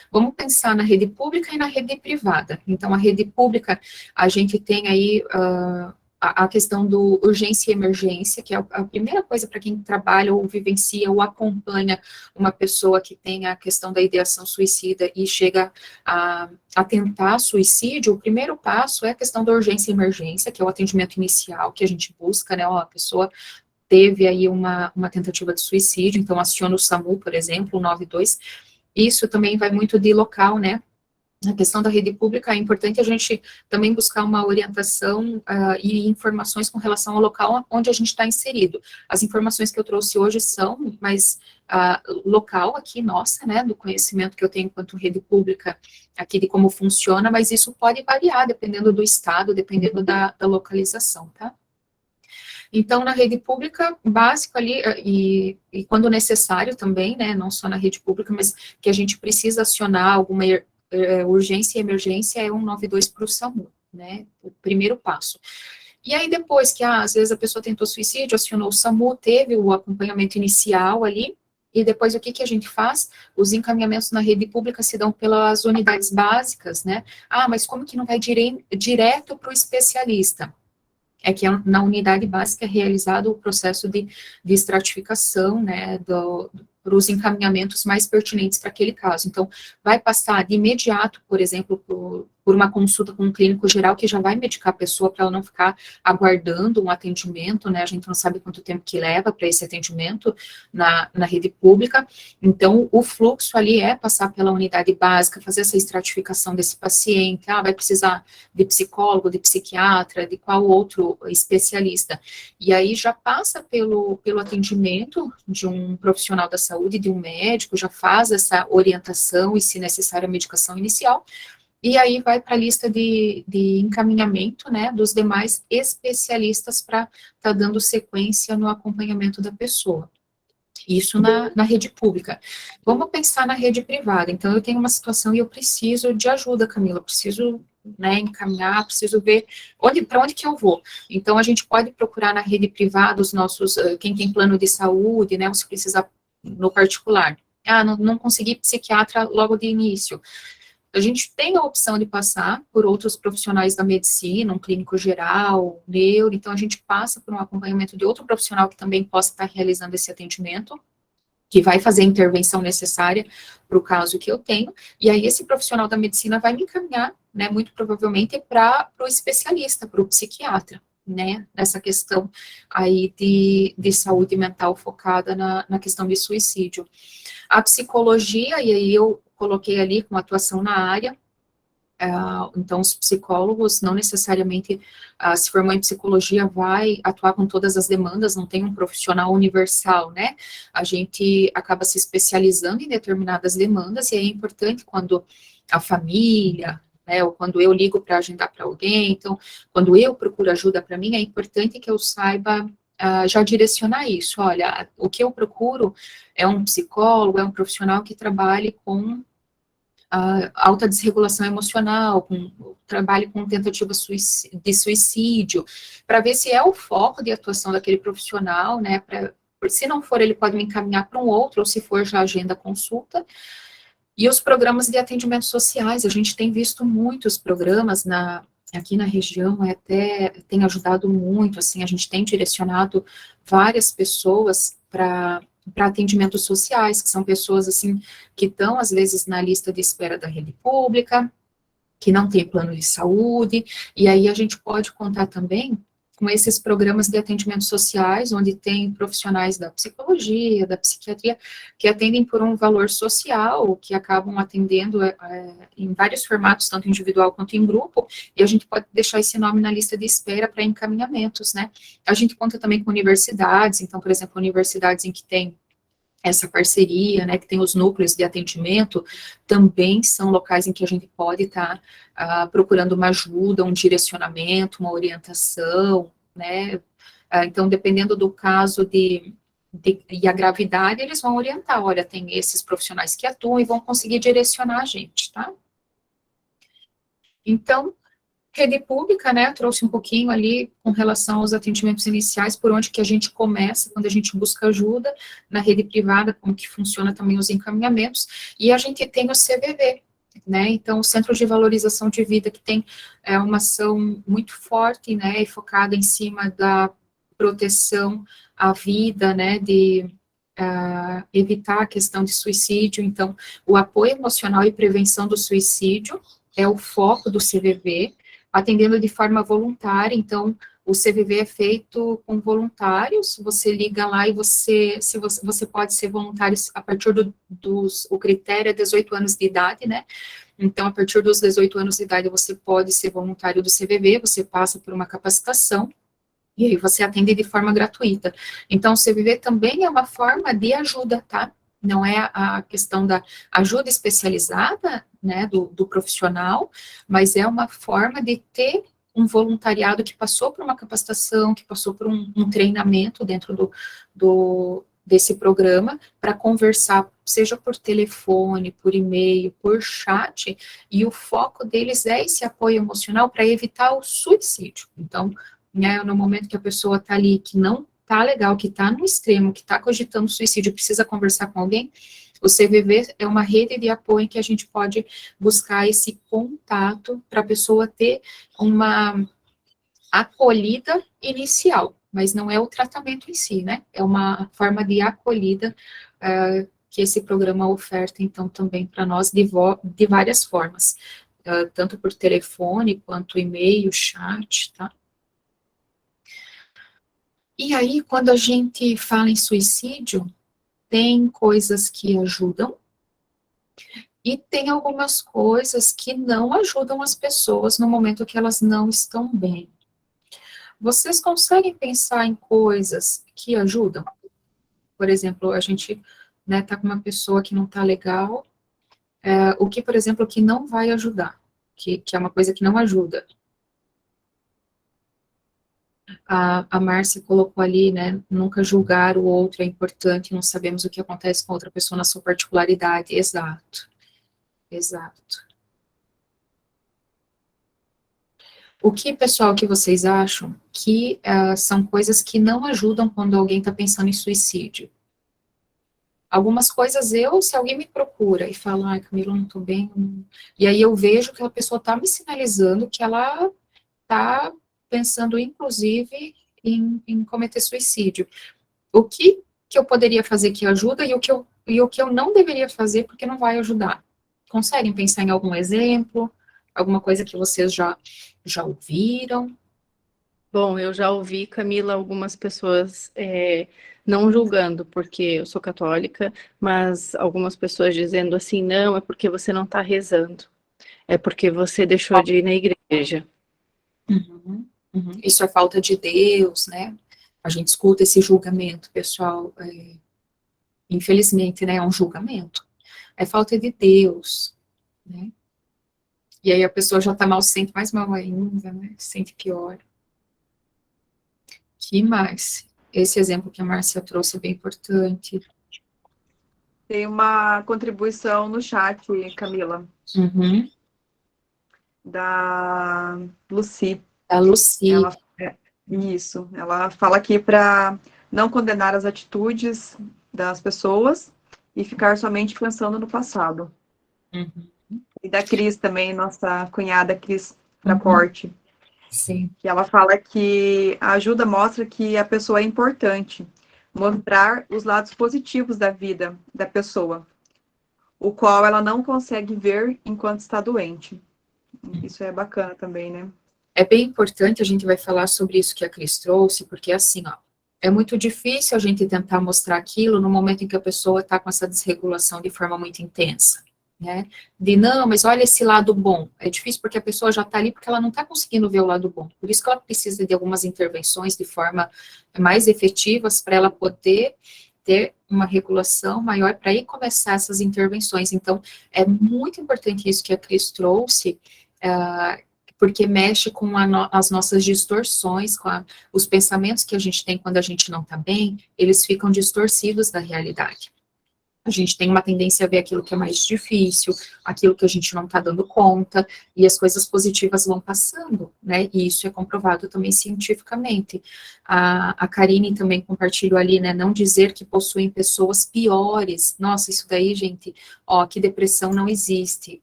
vamos pensar na rede pública e na rede privada. Então, a rede pública, a gente tem aí a questão do urgência e emergência, que é a primeira coisa para quem trabalha ou vivencia ou acompanha uma pessoa que tem a questão da ideação suicida e chega a tentar suicídio. O primeiro passo é a questão da urgência e emergência, que é o atendimento inicial que a gente busca, né, a pessoa teve aí uma tentativa de suicídio, então aciona o SAMU, por exemplo, o 92. Isso também vai muito de local, né, na questão da rede pública, é importante a gente também buscar uma orientação e informações com relação ao local onde a gente está inserido. As informações que eu trouxe hoje são mais local aqui, nossa, né, do conhecimento que eu tenho enquanto rede pública aqui de como funciona, mas isso pode variar dependendo do estado, dependendo da localização, tá? Então, na rede pública, básico ali, e quando necessário também, né, não só na rede pública, mas que a gente precisa acionar alguma urgência e emergência, é 192 para o SAMU, né, o primeiro passo. E aí, depois que, às vezes, a pessoa tentou suicídio, acionou o SAMU, teve o acompanhamento inicial ali, e depois o que a gente faz? Os encaminhamentos na rede pública se dão pelas unidades básicas, né? Mas como que não vai direto para o especialista? É que na unidade básica é realizado o processo de estratificação, né, para os encaminhamentos mais pertinentes para aquele caso. Então, vai passar de imediato, por exemplo, por uma consulta com um clínico geral que já vai medicar a pessoa para ela não ficar aguardando um atendimento, né, a gente não sabe quanto tempo que leva para esse atendimento na rede pública. Então, o fluxo ali é passar pela unidade básica, fazer essa estratificação desse paciente, vai precisar de psicólogo, de psiquiatra, de qual outro especialista. E aí já passa pelo atendimento de um profissional da saúde, de um médico, já faz essa orientação e, se necessário, a medicação inicial, e aí vai para a lista de encaminhamento, né, dos demais especialistas para estar dando sequência no acompanhamento da pessoa. Isso na rede pública. Vamos pensar na rede privada. Então, eu tenho uma situação e eu preciso de ajuda, Camila, preciso, né, encaminhar, preciso ver para onde que eu vou. Então, a gente pode procurar na rede privada os nossos, quem tem plano de saúde, né, ou se precisar no particular. Não consegui psiquiatra logo de início. A gente tem a opção de passar por outros profissionais da medicina, um clínico geral, neuro, então a gente passa por um acompanhamento de outro profissional que também possa estar realizando esse atendimento, que vai fazer a intervenção necessária para o caso que eu tenho, e aí esse profissional da medicina vai me encaminhar, né, muito provavelmente para o especialista, para o psiquiatra, né, nessa questão aí de saúde mental focada na questão de suicídio. A psicologia, e aí eu coloquei ali com atuação na área, então os psicólogos não necessariamente se formou em psicologia vai atuar com todas as demandas, não tem um profissional universal, né, a gente acaba se especializando em determinadas demandas, e é importante quando a família, né, ou quando eu ligo para agendar para alguém, então, quando eu procuro ajuda para mim, é importante que eu saiba já direcionar isso. Olha, o que eu procuro é um psicólogo, é um profissional que trabalhe com alta desregulação emocional, trabalhe com tentativa de suicídio, para ver se é o foco de atuação daquele profissional, né, se não for, ele pode me encaminhar para um outro, ou se for, já agenda a consulta. E os programas de atendimento sociais, a gente tem visto muitos programas aqui na região, até tem ajudado muito, assim, a gente tem direcionado várias pessoas para atendimentos sociais, que são pessoas, assim, que estão, às vezes, na lista de espera da rede pública, que não tem plano de saúde, e aí a gente pode contar também com esses programas de atendimento sociais, onde tem profissionais da psicologia, da psiquiatria, que atendem por um valor social, que acabam atendendo em vários formatos, tanto individual quanto em grupo, e a gente pode deixar esse nome na lista de espera para encaminhamentos, né? A gente conta também com universidades, então, por exemplo, universidades em que tem essa parceria, né, que tem os núcleos de atendimento, também são locais em que a gente pode estar procurando uma ajuda, um direcionamento, uma orientação, né, então, dependendo do caso e a gravidade, eles vão orientar, olha, tem esses profissionais que atuam e vão conseguir direcionar a gente, tá? Então, rede pública, né, trouxe um pouquinho ali com relação aos atendimentos iniciais, por onde que a gente começa, quando a gente busca ajuda, na rede privada, como que funciona também os encaminhamentos, e a gente tem o CVV, né, então o Centro de Valorização de Vida, que tem uma ação muito forte, né, e focada em cima da proteção à vida, né, de evitar a questão de suicídio, então o apoio emocional e prevenção do suicídio é o foco do CVV, atendendo de forma voluntária, então, o CVV é feito com voluntários, você liga lá e você pode ser voluntário a partir o critério é 18 anos de idade, né, Então, a partir dos 18 anos de idade, você pode ser voluntário do CVV, você passa por uma capacitação, e aí você atende de forma gratuita. Então, o CVV também é uma forma de ajuda, tá? Não é a questão da ajuda especializada, né, do profissional, mas é uma forma de ter um voluntariado que passou por uma capacitação, que passou por um treinamento dentro desse programa, para conversar, seja por telefone, por e-mail, por chat, e o foco deles é esse apoio emocional para evitar o suicídio. Então, né, no momento que a pessoa está ali, que não está legal, que está no extremo, que está cogitando suicídio, precisa conversar com alguém, o CVV é uma rede de apoio em que a gente pode buscar esse contato para a pessoa ter uma acolhida inicial, mas não é o tratamento em si, né? É uma forma de acolhida que esse programa oferta, então, também para nós de várias formas, tanto por telefone, quanto e-mail, chat, tá? E aí, quando a gente fala em suicídio, tem coisas que ajudam, e tem algumas coisas que não ajudam as pessoas no momento que elas não estão bem. Vocês conseguem pensar em coisas que ajudam? Por exemplo, a gente, né, tá com uma pessoa que não tá legal, o que, por exemplo, que não vai ajudar, que é uma coisa que não ajuda. A Márcia colocou ali, né, nunca julgar o outro é importante, não sabemos o que acontece com outra pessoa na sua particularidade. Exato, exato. O que, pessoal, que vocês acham que são coisas que não ajudam quando alguém está pensando em suicídio? Algumas coisas se alguém me procura e fala, ai, Camila, eu não tô bem, e aí eu vejo que a pessoa tá me sinalizando que ela tá pensando, inclusive, em cometer suicídio. O que eu poderia fazer que ajuda e o que eu não deveria fazer porque não vai ajudar? Conseguem pensar em algum exemplo? Alguma coisa que vocês já ouviram? Bom, eu já ouvi, Camila, algumas pessoas não julgando, porque eu sou católica, mas algumas pessoas dizendo assim, não, é porque você não está rezando, é porque você deixou de ir na igreja. Uhum, uhum. Isso é falta de Deus, né? A gente escuta esse julgamento, pessoal, infelizmente, né, é um julgamento. É falta de Deus, né? E aí a pessoa já tá mal, se sente mais mal ainda, né? Se sente pior. Que mais? Esse exemplo que a Márcia trouxe é bem importante. Tem uma contribuição no chat, Camila, Uhum. da Lucy. A Lucy. Isso, ela fala aqui para não condenar as atitudes das pessoas e ficar somente pensando no passado. Uhum. E da Cris também, nossa cunhada Cris Fraporte, Sim. que ela fala que a ajuda mostra que a pessoa é importante, mostrar os lados positivos da vida da pessoa, o qual ela não consegue ver enquanto está doente. Isso é bacana também, né? É bem importante, a gente vai falar sobre isso que a Cris trouxe, porque assim, ó, é muito difícil a gente tentar mostrar aquilo no momento em que a pessoa está com essa desregulação de forma muito intensa, né? De não, mas olha esse lado bom. É difícil porque a pessoa já está ali porque ela não está conseguindo ver o lado bom. Por isso que ela precisa de algumas intervenções de forma mais efetivas para ela poder ter uma regulação maior para aí começar essas intervenções. Então, é muito importante isso que a Cris trouxe, porque mexe com as nossas distorções, com os pensamentos que a gente tem quando a gente não está bem, eles ficam distorcidos da realidade. A gente tem uma tendência a ver aquilo que é mais difícil, aquilo que a gente não está dando conta, e as coisas positivas vão passando, né, e isso é comprovado também cientificamente. A Karine também compartilhou ali, né, não dizer que possuem pessoas piores. Nossa, isso daí, gente, ó, que depressão não existe.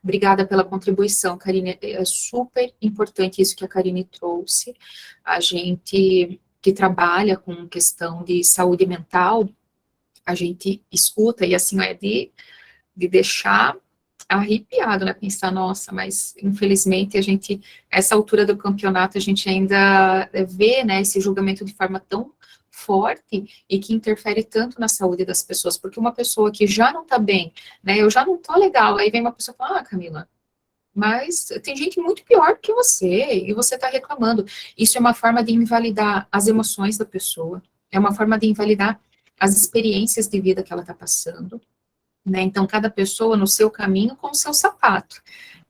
Obrigada pela contribuição, Karine. É super importante isso que a Karine trouxe. A gente que trabalha com questão de saúde mental, a gente escuta, e assim, é de deixar arrepiado, né? Pensar, nossa, mas infelizmente essa altura do campeonato, a gente ainda vê, né, esse julgamento de forma tão forte e que interfere tanto na saúde das pessoas, porque uma pessoa que já não está bem, né, eu já não tô legal, aí vem uma pessoa e fala, Camila, mas tem gente muito pior que você, e você está reclamando. Isso é uma forma de invalidar as emoções da pessoa, é uma forma de invalidar as experiências de vida que ela está passando, né? Então, cada pessoa no seu caminho com o seu sapato,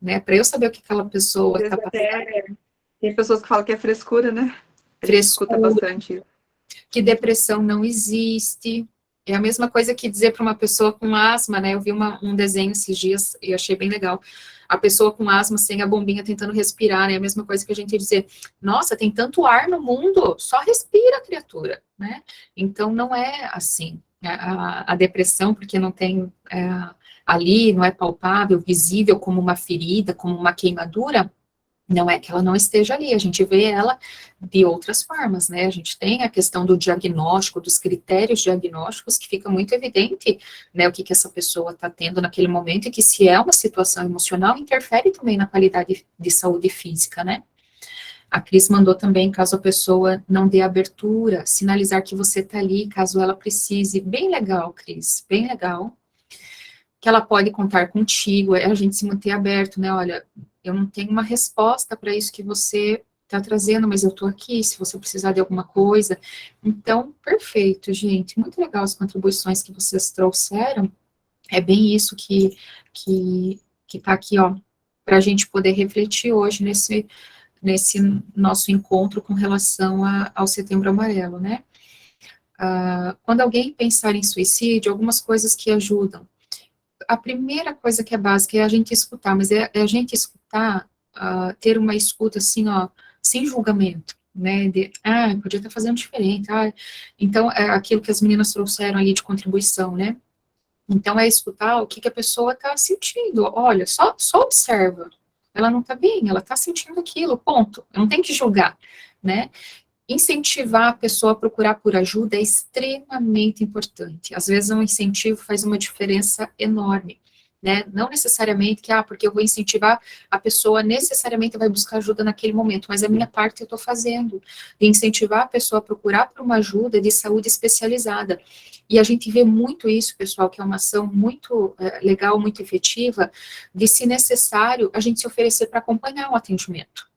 né? Para eu saber o que aquela pessoa está passando. Tem pessoas que falam que é frescura, né? A gente escuta Frescura, bastante. que depressão não existe. É a mesma coisa que dizer para uma pessoa com asma, né? Eu vi um desenho esses dias e achei bem legal. A pessoa com asma sem a bombinha tentando respirar, né? É a mesma coisa que a gente dizer, nossa, tem tanto ar no mundo, só respira, criatura, né? Então, não é assim. A depressão, porque não tem ali, não é palpável, visível como uma ferida, como uma queimadura, não é que ela não esteja ali, a gente vê ela de outras formas, né? A gente tem a questão do diagnóstico, dos critérios diagnósticos, que fica muito evidente, né, o que essa pessoa está tendo naquele momento, e que se é uma situação emocional, interfere também na qualidade de saúde física, né? A Cris mandou também, caso a pessoa não dê abertura, sinalizar que você está ali, caso ela precise. Bem legal, Cris, bem legal. Que ela pode contar contigo, é a gente se manter aberto, né? Olha, eu não tenho uma resposta para isso que você está trazendo, mas eu estou aqui, se você precisar de alguma coisa. Então, perfeito, gente. Muito legal as contribuições que vocês trouxeram. É bem isso que está aqui, ó, para a gente poder refletir hoje nesse nosso encontro com relação ao Setembro Amarelo, né? Quando alguém pensar em suicídio, algumas coisas que ajudam. A primeira coisa que é básica é a gente escutar, mas é a gente escutar, ter uma escuta assim, ó, sem julgamento, né, podia estar fazendo diferente, então, é aquilo que as meninas trouxeram aí de contribuição, né, então é escutar o que a pessoa está sentindo, olha, só observa, ela não está bem, ela está sentindo aquilo, ponto, não tem que julgar, né. Incentivar a pessoa a procurar por ajuda é extremamente importante. Às vezes, um incentivo faz uma diferença enorme, né? Não necessariamente que, porque eu vou incentivar, a pessoa necessariamente vai buscar ajuda naquele momento, mas a minha parte eu estou fazendo, de incentivar a pessoa a procurar por uma ajuda de saúde especializada. E a gente vê muito isso, pessoal, que é uma ação muito legal, muito efetiva, de, se necessário, a gente se oferecer para acompanhar o atendimento.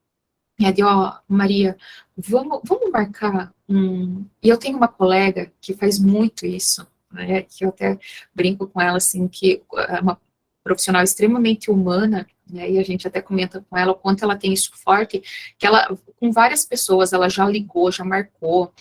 Maria, vamos marcar E eu tenho uma colega que faz muito isso, né, que eu até brinco com ela, assim, que é uma profissional extremamente humana, né, e a gente até comenta com ela o quanto ela tem isso forte, que ela, com várias pessoas, ela já ligou, já marcou,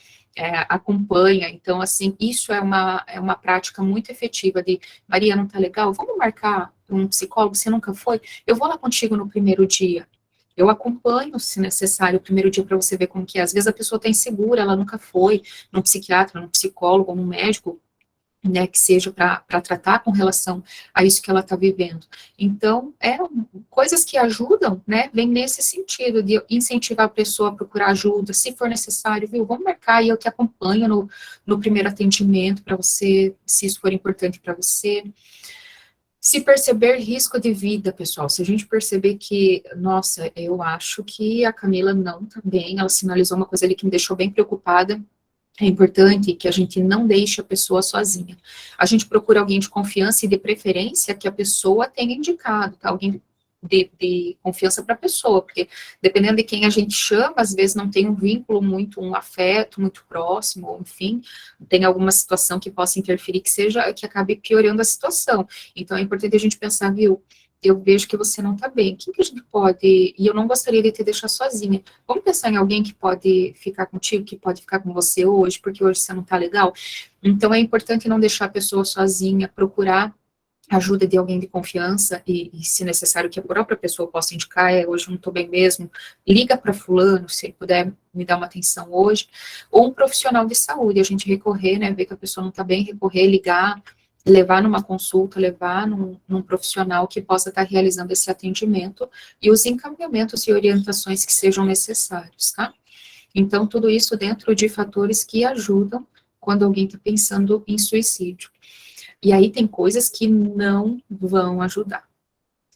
acompanha, então, assim, isso é uma prática muito efetiva de, Maria, não tá legal? Vamos marcar um psicólogo, você nunca foi? Eu vou lá contigo no primeiro dia. Eu acompanho, se necessário, o primeiro dia para você ver como que é. Às vezes a pessoa está insegura, ela nunca foi num psiquiatra, num psicólogo, num médico, né, que seja para tratar com relação a isso que ela está vivendo. Então, coisas que ajudam, né, vem nesse sentido, de incentivar a pessoa a procurar ajuda, se for necessário, viu, vamos marcar e eu te acompanho no primeiro atendimento para você, se isso for importante para você. Se perceber risco de vida, pessoal, se a gente perceber que, nossa, eu acho que a Camila não tá bem, ela sinalizou uma coisa ali que me deixou bem preocupada, é importante que a gente não deixe a pessoa sozinha. A gente procura alguém de confiança e de preferência que a pessoa tenha indicado, tá? Alguém de confiança para a pessoa, porque dependendo de quem a gente chama, às vezes não tem um vínculo muito, um afeto muito próximo, ou enfim, tem alguma situação que possa interferir que acabe piorando a situação. Então é importante a gente pensar, viu, eu vejo que você não está bem, o que a gente pode, e eu não gostaria de te deixar sozinha, vamos pensar em alguém que pode ficar contigo, que pode ficar com você hoje, porque hoje você não está legal. Então é importante não deixar a pessoa sozinha, procurar ajuda de alguém de confiança, e se necessário que a própria pessoa possa indicar, hoje eu não estou bem mesmo, liga para fulano, se ele puder me dar uma atenção hoje, ou um profissional de saúde, a gente recorrer, né, ver que a pessoa não está bem, recorrer, ligar, levar numa consulta, levar num profissional que possa estar realizando esse atendimento, e os encaminhamentos e orientações que sejam necessários, tá? Então, tudo isso dentro de fatores que ajudam quando alguém está pensando em suicídio. E aí tem coisas que não vão ajudar.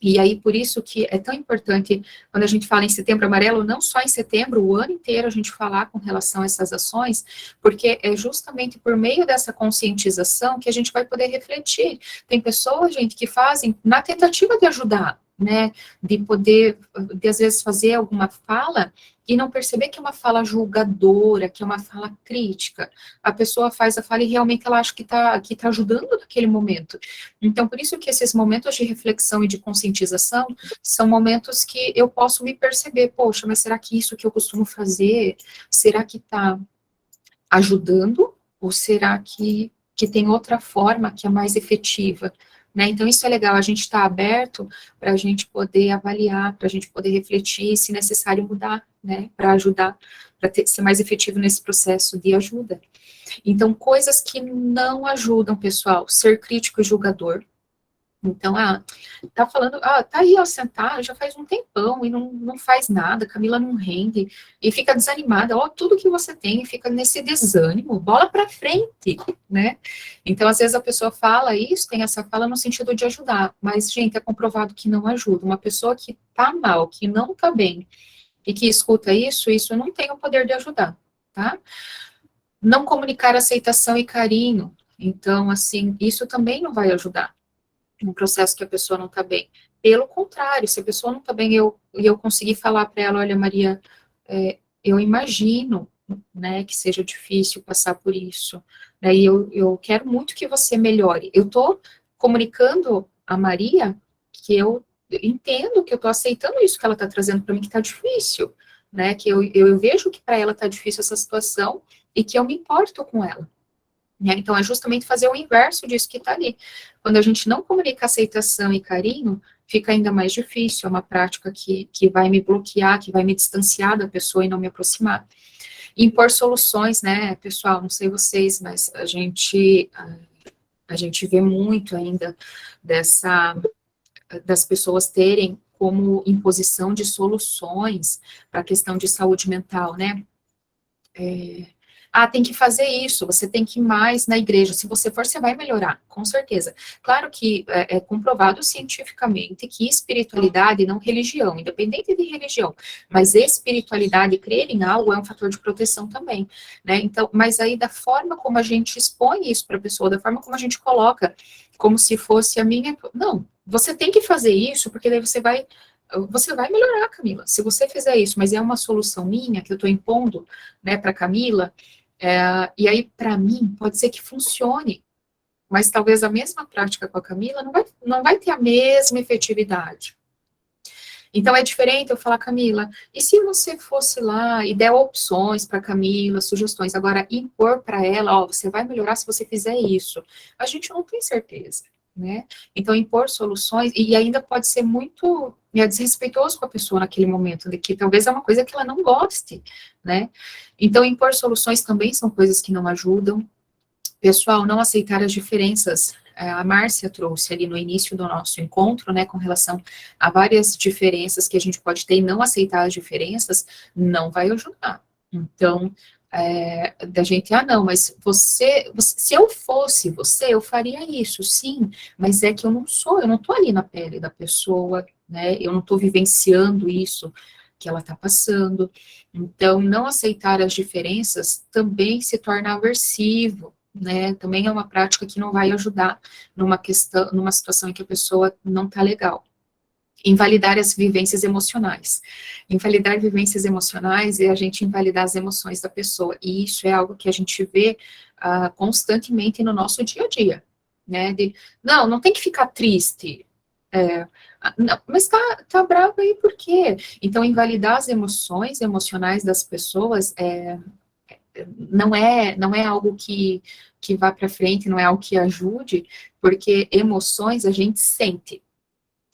E aí, por isso que é tão importante, quando a gente fala em Setembro Amarelo, não só em setembro, o ano inteiro a gente falar com relação a essas ações, porque é justamente por meio dessa conscientização que a gente vai poder refletir. Tem pessoas, gente, que fazem na tentativa de ajudar, né, de poder, de às vezes fazer alguma fala e não perceber que é uma fala julgadora, que é uma fala crítica. A pessoa faz a fala e realmente ela acha que tá ajudando naquele momento. Então, por isso que esses momentos de reflexão e de conscientização são momentos que eu posso me perceber, poxa, mas será que isso que eu costumo fazer, será que está ajudando? Ou será que tem outra forma que é mais efetiva? Né? Então, isso é legal, a gente está aberto para a gente poder avaliar, para a gente poder refletir, se necessário mudar, né? Para ajudar, para ser mais efetivo nesse processo de ajuda. Então, coisas que não ajudam, pessoal, ser crítico e julgador. Então, tá falando, tá aí, ó, sentada, já faz um tempão e não faz nada, Camila não rende, e fica desanimada, ó, tudo que você tem, fica nesse desânimo, bola pra frente, né? Então, às vezes a pessoa fala isso, tem essa fala no sentido de ajudar, mas, gente, é comprovado que não ajuda. Uma pessoa que tá mal, que não tá bem, e que escuta isso não tem o poder de ajudar, tá? Não comunicar aceitação e carinho, então, assim, isso também não vai ajudar um processo que a pessoa não está bem. Pelo contrário, se a pessoa não está bem, eu conseguir falar para ela, olha, Maria, eu imagino, né, que seja difícil passar por isso, né, e eu quero muito que você melhore. Eu estou comunicando a Maria que eu entendo, que eu estou aceitando isso que ela está trazendo para mim, que está difícil, né, que eu vejo que para ela está difícil essa situação e que eu me importo com ela. Então, é justamente fazer o inverso disso que está ali. Quando a gente não comunica aceitação e carinho, fica ainda mais difícil, é uma prática que vai me bloquear, que vai me distanciar da pessoa e não me aproximar. Impor soluções, né, pessoal, não sei vocês, mas a gente vê muito ainda das pessoas terem como imposição de soluções para a questão de saúde mental, né, tem que fazer isso, você tem que ir mais na igreja, se você for, você vai melhorar, com certeza. Claro que é comprovado cientificamente que espiritualidade, não religião, independente de religião, mas espiritualidade, crer em algo é um fator de proteção também, né? Então, mas aí da forma como a gente expõe isso para a pessoa, da forma como a gente coloca, como se fosse a minha... Não, você tem que fazer isso, porque daí você vai melhorar, Camila, se você fizer isso, mas é uma solução minha, que eu estou impondo, né, para Camila, e aí, para mim, pode ser que funcione, mas talvez a mesma prática com a Camila não vai ter a mesma efetividade. Então, é diferente eu falar, Camila, e se você fosse lá e der opções para Camila, sugestões, agora impor para ela, ó, você vai melhorar se você fizer isso. A gente não tem certeza, né? Então, impor soluções, e ainda pode ser muito desrespeitoso com a pessoa naquele momento, de que talvez é uma coisa que ela não goste, né? Então, impor soluções também são coisas que não ajudam. Pessoal, não aceitar as diferenças. A Márcia trouxe ali no início do nosso encontro, né, com relação a várias diferenças que a gente pode ter, e não aceitar as diferenças não vai ajudar. Então, da gente, não, mas você, se eu fosse você, eu faria isso, sim, mas é que eu não estou ali na pele da pessoa, né, eu não estou vivenciando isso que ela está passando. Então, não aceitar as diferenças também se torna aversivo, né, também é uma prática que não vai ajudar numa situação em que a pessoa não está legal. Invalidar as vivências emocionais. Invalidar vivências emocionais é a gente invalidar as emoções da pessoa, e isso é algo que a gente vê constantemente no nosso dia a dia, né, não tem que ficar triste, não, mas tá bravo aí por quê? Então, invalidar as emoções emocionais das pessoas não é algo que vá para frente, não é algo que ajude, porque emoções a gente sente.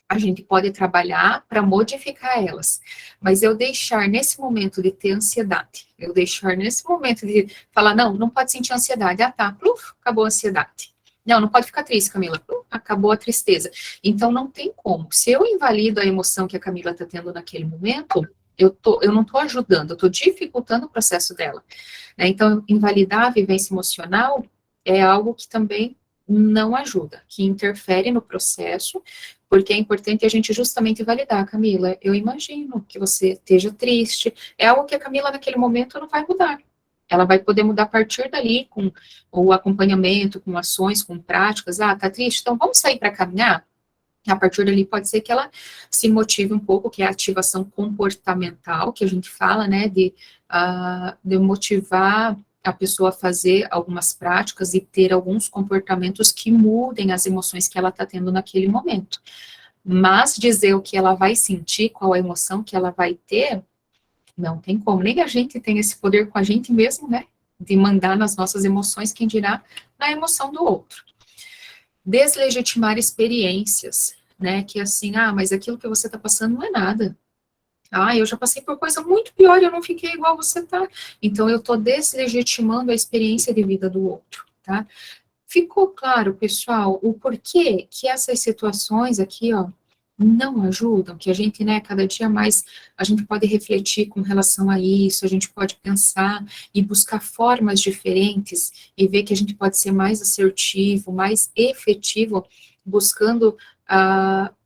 A gente pode trabalhar para modificar elas, mas eu deixar nesse momento de ter ansiedade, eu deixar nesse momento de falar, não pode sentir ansiedade, pluf, acabou a ansiedade. Não pode ficar triste, Camila, acabou a tristeza. Então, não tem como. Se eu invalido a emoção que a Camila está tendo naquele momento, eu não estou ajudando, eu estou dificultando o processo dela. Né? Então, invalidar a vivência emocional é algo que também não ajuda, que interfere no processo, Porque é importante a gente justamente validar, Camila, eu imagino que você esteja triste, é algo que a Camila naquele momento não vai mudar. Ela vai poder mudar a partir dali, com o acompanhamento, com ações, com práticas. Ah, tá triste? Então vamos sair para caminhar? A partir dali pode ser que ela se motive um pouco, que é a ativação comportamental, que a gente fala, né, de motivar a pessoa a fazer algumas práticas e ter alguns comportamentos que mudem as emoções que ela está tendo naquele momento. Mas dizer o que ela vai sentir, qual a emoção que ela vai ter, não tem como. Nem a gente tem esse poder com a gente mesmo, né, de mandar nas nossas emoções, quem dirá na emoção do outro. Deslegitimar experiências, né, que assim, ah, mas aquilo que você está passando não é nada. Ah, eu já passei por coisa muito pior e eu não fiquei igual você tá. Então, eu estou deslegitimando a experiência de vida do outro, tá? Ficou claro, pessoal, o porquê que essas situações aqui, ó, não ajudam, que a gente, né, cada dia mais, a gente pode refletir com relação a isso, a gente pode pensar e buscar formas diferentes e ver que a gente pode ser mais assertivo, mais efetivo, buscando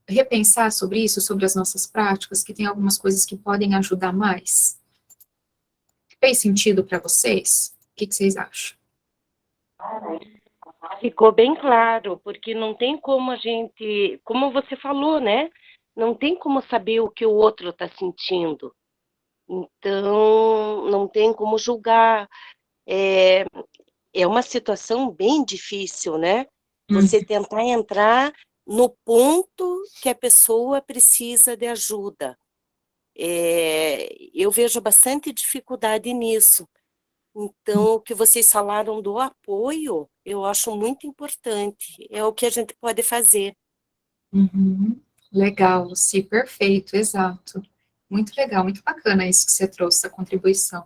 repensar sobre isso, sobre as nossas práticas, que tem algumas coisas que podem ajudar mais. Fez sentido para vocês? O que vocês acham? Ficou bem claro, porque não tem como a gente, como você falou, né? Não tem como saber o que o outro está sentindo. Então, não tem como julgar. É uma situação bem difícil, né? Você tentar entrar no ponto que a pessoa precisa de ajuda. Eu vejo bastante dificuldade nisso. Então, o que vocês falaram do apoio, eu acho muito importante. É o que a gente pode fazer. Uhum. Legal, Luci, perfeito, exato. Muito legal, muito bacana isso que você trouxe, a contribuição.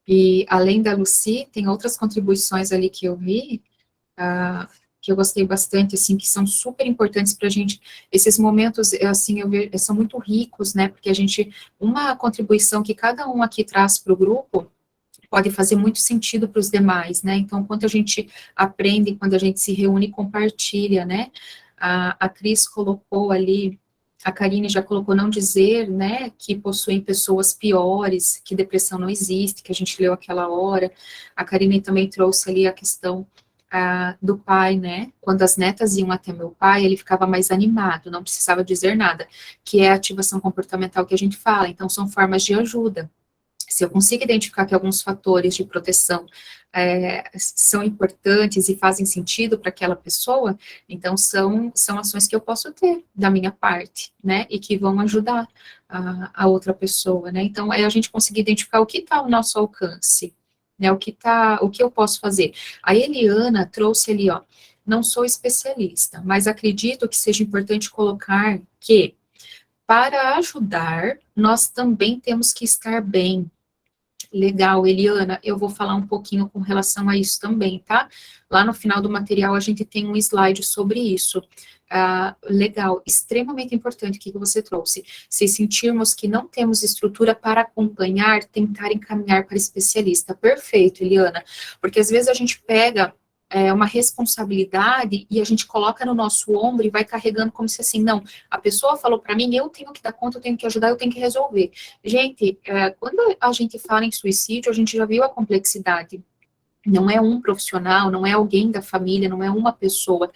E, além da Luci, tem outras contribuições ali que eu vi, que eu gostei bastante, assim, que são super importantes para a gente. Esses momentos, assim, são muito ricos, né, porque uma contribuição que cada um aqui traz para o grupo, pode fazer muito sentido para os demais, né? Então, quando a gente aprende, quando a gente se reúne e compartilha, né? A Cris colocou ali, a Karine já colocou não dizer, né, que possuem pessoas piores, que depressão não existe, que a gente leu aquela hora. A Karine também trouxe ali a questão do pai, né? Quando as netas iam até meu pai, ele ficava mais animado, não precisava dizer nada, que é a ativação comportamental que a gente fala. Então, são formas de ajuda. Se eu consigo identificar que alguns fatores de proteção são importantes e fazem sentido para aquela pessoa, então são ações que eu posso ter da minha parte, né, e que vão ajudar a outra pessoa, né, então é a gente conseguir identificar o que está ao nosso alcance, né, o que eu posso fazer. A Eliana trouxe ali, ó, não sou especialista, mas acredito que seja importante colocar que, para ajudar, nós também temos que estar bem. Legal, Eliana, eu vou falar um pouquinho com relação a isso também, tá? Lá no final do material a gente tem um slide sobre isso. Legal, extremamente importante o que você trouxe. Se sentirmos que não temos estrutura para acompanhar, tentar encaminhar para especialista. Perfeito, Eliana, porque às vezes a gente pega uma responsabilidade e a gente coloca no nosso ombro e vai carregando como se assim, não, a pessoa falou para mim, eu tenho que dar conta, eu tenho que ajudar, eu tenho que resolver. Gente, quando a gente fala em suicídio, a gente já viu a complexidade. Não é um profissional, não é alguém da família, não é uma pessoa,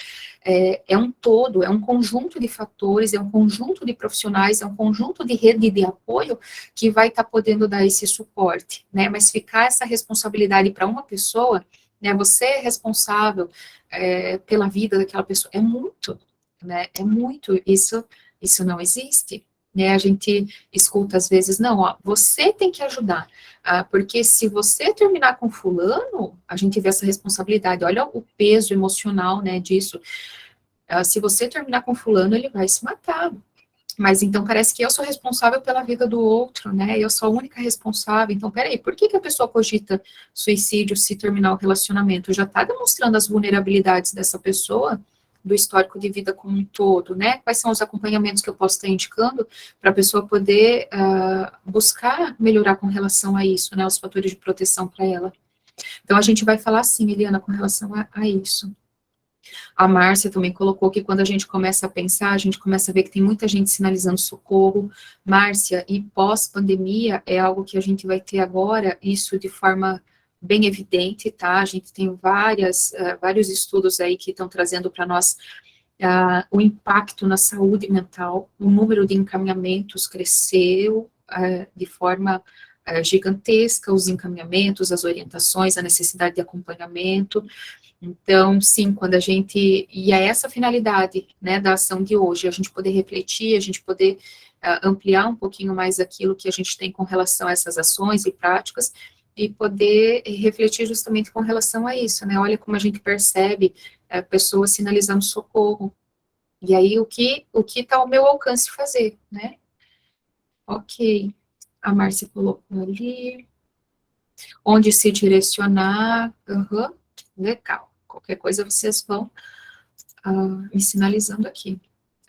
é um todo, é um conjunto de fatores, é um conjunto de profissionais, é um conjunto de rede de apoio que vai estar podendo dar esse suporte, né, mas ficar essa responsabilidade para uma pessoa, né, você é responsável pela vida daquela pessoa, é muito, né, é muito, isso não existe, né, a gente escuta às vezes, não, ó, você tem que ajudar, porque se você terminar com fulano, a gente vê essa responsabilidade, olha o peso emocional, né, disso, se você terminar com fulano, ele vai se matar, mas então parece que eu sou responsável pela vida do outro, né, eu sou a única responsável, então peraí, por que a pessoa cogita suicídio se terminar o relacionamento? Já está demonstrando as vulnerabilidades dessa pessoa, do histórico de vida como um todo, né, quais são os acompanhamentos que eu posso estar indicando para a pessoa poder buscar melhorar com relação a isso, né, os fatores de proteção para ela. Então a gente vai falar assim, Eliana, com relação a isso. A Márcia também colocou que quando a gente começa a pensar, a gente começa a ver que tem muita gente sinalizando socorro. Márcia, e pós-pandemia é algo que a gente vai ter agora, isso de forma bem evidente, tá? A gente tem vários estudos aí que estão trazendo para nós o impacto na saúde mental, o número de encaminhamentos cresceu de forma gigantesca, os encaminhamentos, as orientações, a necessidade de acompanhamento. Então, sim, quando a gente, e é essa a finalidade, né, da ação de hoje, a gente poder refletir, a gente poder ampliar um pouquinho mais aquilo que a gente tem com relação a essas ações e práticas, e poder refletir justamente com relação a isso, né, olha como a gente percebe pessoas sinalizando socorro, e aí o que está ao meu alcance fazer, né? Ok, a Márcia colocou ali, onde se direcionar, legal, qualquer coisa vocês vão me sinalizando aqui.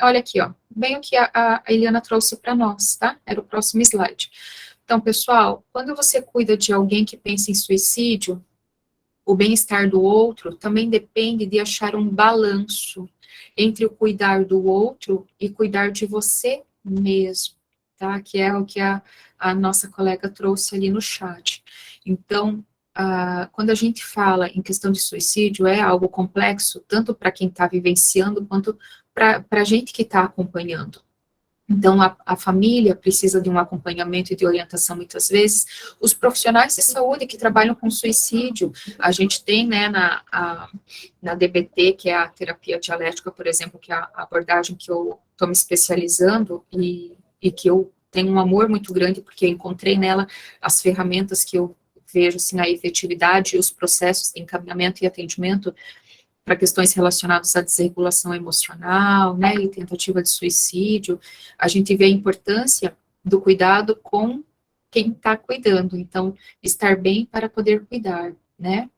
Olha aqui, ó, bem o que a Eliana trouxe para nós, tá? Era o próximo slide. Então, pessoal, quando você cuida de alguém que pensa em suicídio, o bem-estar do outro também depende de achar um balanço entre o cuidar do outro e cuidar de você mesmo, tá? Que é o que a nossa colega trouxe ali no chat. Então, quando a gente fala em questão de suicídio, é algo complexo, tanto para quem está vivenciando, quanto para a gente que está acompanhando. Então, a família precisa de um acompanhamento e de orientação muitas vezes. Os profissionais de saúde que trabalham com suicídio, a gente tem, né, na DBT, que é a terapia dialética, por exemplo, que é a abordagem que eu estou me especializando e que eu tenho um amor muito grande, porque eu encontrei nela as ferramentas que eu vejo, assim, a efetividade e os processos de encaminhamento e atendimento para questões relacionadas à desregulação emocional, né, e tentativa de suicídio. A gente vê a importância do cuidado com quem está cuidando, então, estar bem para poder cuidar, né.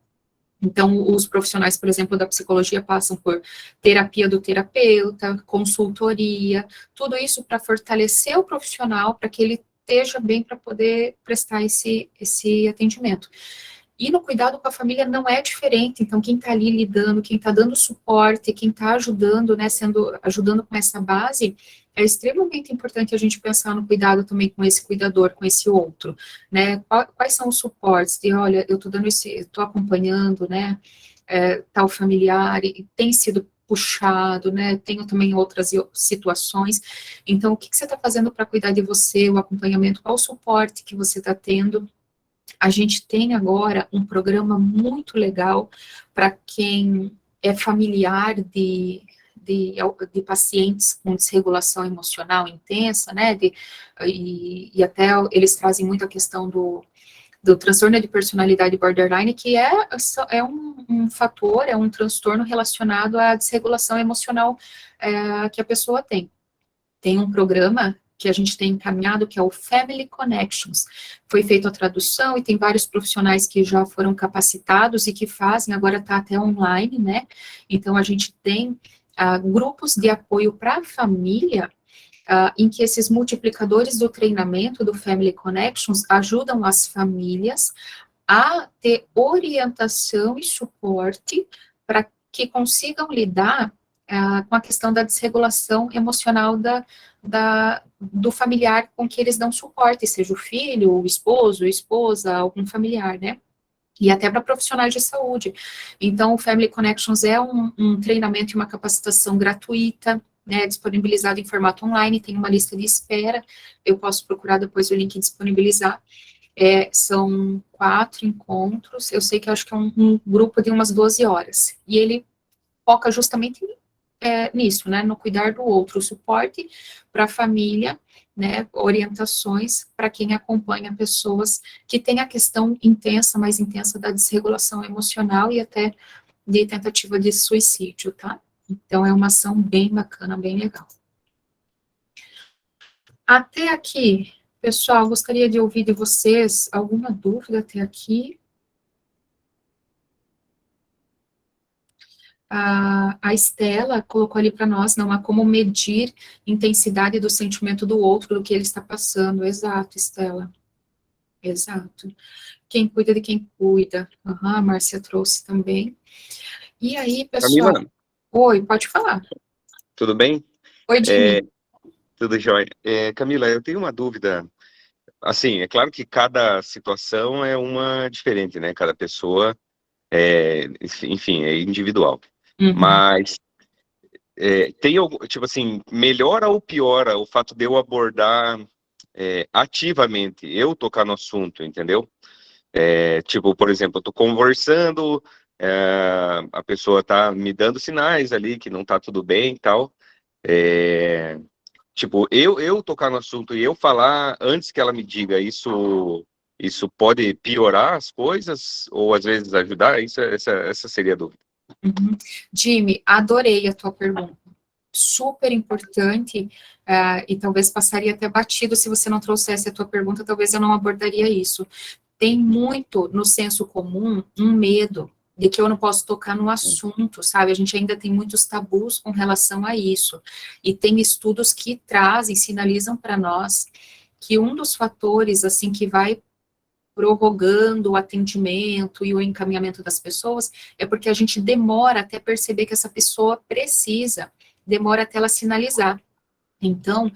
Então, os profissionais, por exemplo, da psicologia passam por terapia do terapeuta, consultoria, tudo isso para fortalecer o profissional, para que ele esteja bem para poder prestar esse atendimento. E no cuidado com a família não é diferente, então quem está ali lidando, quem está dando suporte, quem está ajudando, né, ajudando com essa base, é extremamente importante a gente pensar no cuidado também com esse cuidador, com esse outro, né, quais são os suportes, de olha, eu estou acompanhando, né, tal familiar, e tem sido puxado, né, tenho também outras situações, então o que você está fazendo para cuidar de você, o acompanhamento, qual o suporte que você está tendo. A gente tem agora um programa muito legal para quem é familiar de pacientes com desregulação emocional intensa, né, e até eles trazem muito a questão do transtorno de personalidade borderline, que é um fator, é um transtorno relacionado à desregulação emocional que a pessoa tem. Tem um programa que a gente tem encaminhado, que é o Family Connections. Foi feita a tradução e tem vários profissionais que já foram capacitados e que fazem, agora está até online, né? Então, a gente tem grupos de apoio para a família, em que esses multiplicadores do treinamento do Family Connections ajudam as famílias a ter orientação e suporte para que consigam lidar com a questão da desregulação emocional do familiar com que eles dão suporte, seja o filho, o esposo, a esposa, algum familiar, né? E até para profissionais de saúde. Então, o Family Connections é um treinamento e uma capacitação gratuita, né, disponibilizado em formato online, tem uma lista de espera, eu posso procurar depois o link e disponibilizar. São 4 encontros, eu sei que acho que é um grupo de umas 12 horas, e ele foca justamente nisso, né, no cuidar do outro, o suporte para a família, né, orientações para quem acompanha pessoas que têm a questão intensa, mais intensa da desregulação emocional e até de tentativa de suicídio, tá? Então, é uma ação bem bacana, bem legal. Até aqui, pessoal, gostaria de ouvir de vocês alguma dúvida até aqui? A Estela colocou ali para nós, não há como medir intensidade do sentimento do outro, do que ele está passando. Exato, Estela. Exato. Quem cuida de quem cuida. A Márcia trouxe também. E aí, pessoal... Camila, Oi, pode falar. Tudo bem? Oi, Jimmy. Tudo jóia. Camila, eu tenho uma dúvida. Assim, é claro que cada situação é uma diferente, né? Cada pessoa enfim, é individual. Uhum. Mas tem algum, tipo assim, melhora ou piora o fato de eu abordar ativamente, eu tocar no assunto, entendeu? Tipo, por exemplo, eu tô conversando, a pessoa tá me dando sinais ali que não tá tudo bem e tal. Tipo, eu tocar no assunto e eu falar antes que ela me diga, isso pode piorar as coisas ou às vezes ajudar? Essa seria a dúvida. Uhum. Jimmy, adorei a tua pergunta. Super importante, e talvez passaria até batido se você não trouxesse a tua pergunta, talvez eu não abordaria isso. Tem muito no senso comum um medo de que eu não posso tocar no assunto, sabe? A gente ainda tem muitos tabus com relação a isso. E tem estudos que trazem, sinalizam para nós que um dos fatores, assim, que vai prorrogando o atendimento e o encaminhamento das pessoas é porque a gente demora até perceber que essa pessoa precisa, demora até ela sinalizar. Então,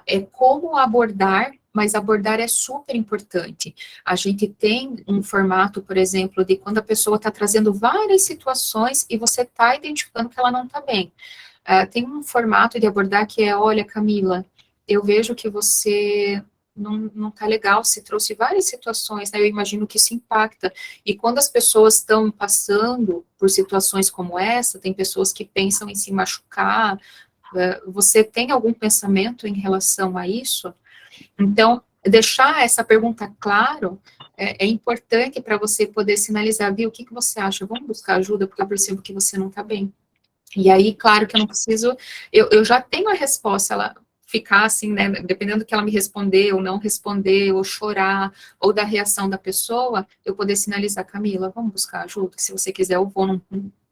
é como abordar, mas abordar é super importante. A gente tem um formato, por exemplo, de quando a pessoa está trazendo várias situações e você está identificando que ela não está bem. Tem um formato de abordar que é, olha, Camila, eu vejo que você não está legal, se trouxe várias situações, né? Eu imagino que isso impacta. E quando as pessoas estão passando por situações como essa, tem pessoas que pensam em se machucar. Você tem algum pensamento em relação a isso? Então, deixar essa pergunta claro é importante para você poder sinalizar, viu, o que você acha? Vamos buscar ajuda, porque eu percebo que você não está bem. E aí, claro que eu não preciso, eu já tenho a resposta, ela ficar assim, né, dependendo do que ela me responder, ou não responder, ou chorar, ou da reação da pessoa, eu poder sinalizar, Camila, vamos buscar ajuda, se você quiser eu vou,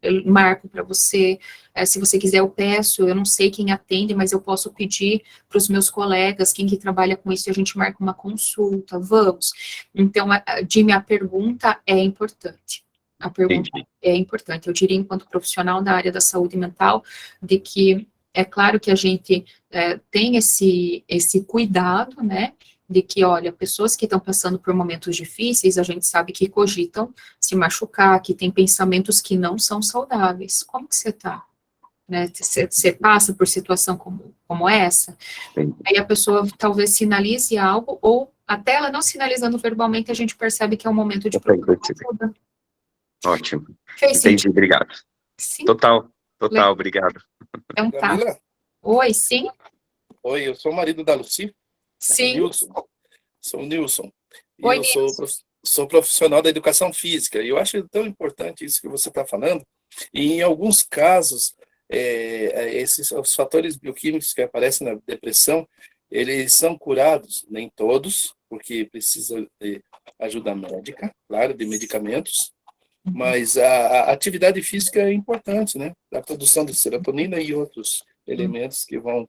eu marco para você, se você quiser eu peço, eu não sei quem atende, mas eu posso pedir para os meus colegas, quem que trabalha com isso, e a gente marca uma consulta, vamos. Então, Jimmy, a pergunta é importante. A pergunta é importante, eu diria, enquanto profissional da área da saúde mental, de que é claro que a gente tem esse cuidado, né, de que, olha, pessoas que estão passando por momentos difíceis, a gente sabe que cogitam se machucar, que tem pensamentos que não são saudáveis. Como que você está? Né, você passa por situação como essa? Aí a pessoa talvez sinalize algo, ou até ela não sinalizando verbalmente, a gente percebe que é um momento de procurar ajuda. Ótimo. Fez Entendi, sentido? obrigado. Sim. Total, obrigado. Então tá. Camila? Oi, sim? Oi, eu sou o marido da Lucy. Sim. Nilson. Sou o Nilson. E Oi, eu Nilson. sou profissional da educação física. E eu acho tão importante isso que você está falando. E em alguns casos, os fatores bioquímicos que aparecem na depressão, eles são curados, nem todos, porque precisa de ajuda médica, claro, de medicamentos. Mas a atividade física é importante, né? A produção de serotonina e outros elementos que vão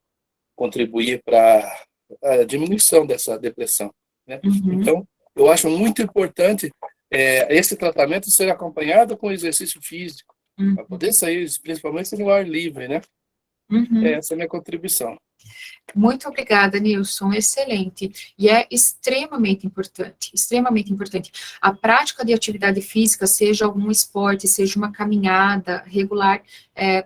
contribuir para a diminuição dessa depressão, né? Então, eu acho muito importante esse tratamento ser acompanhado com exercício físico, para poder sair, principalmente no ar livre, né? Essa é a minha contribuição. Muito obrigada, Nilson, excelente. E é extremamente importante, extremamente importante. A prática de atividade física, seja algum esporte, seja uma caminhada regular,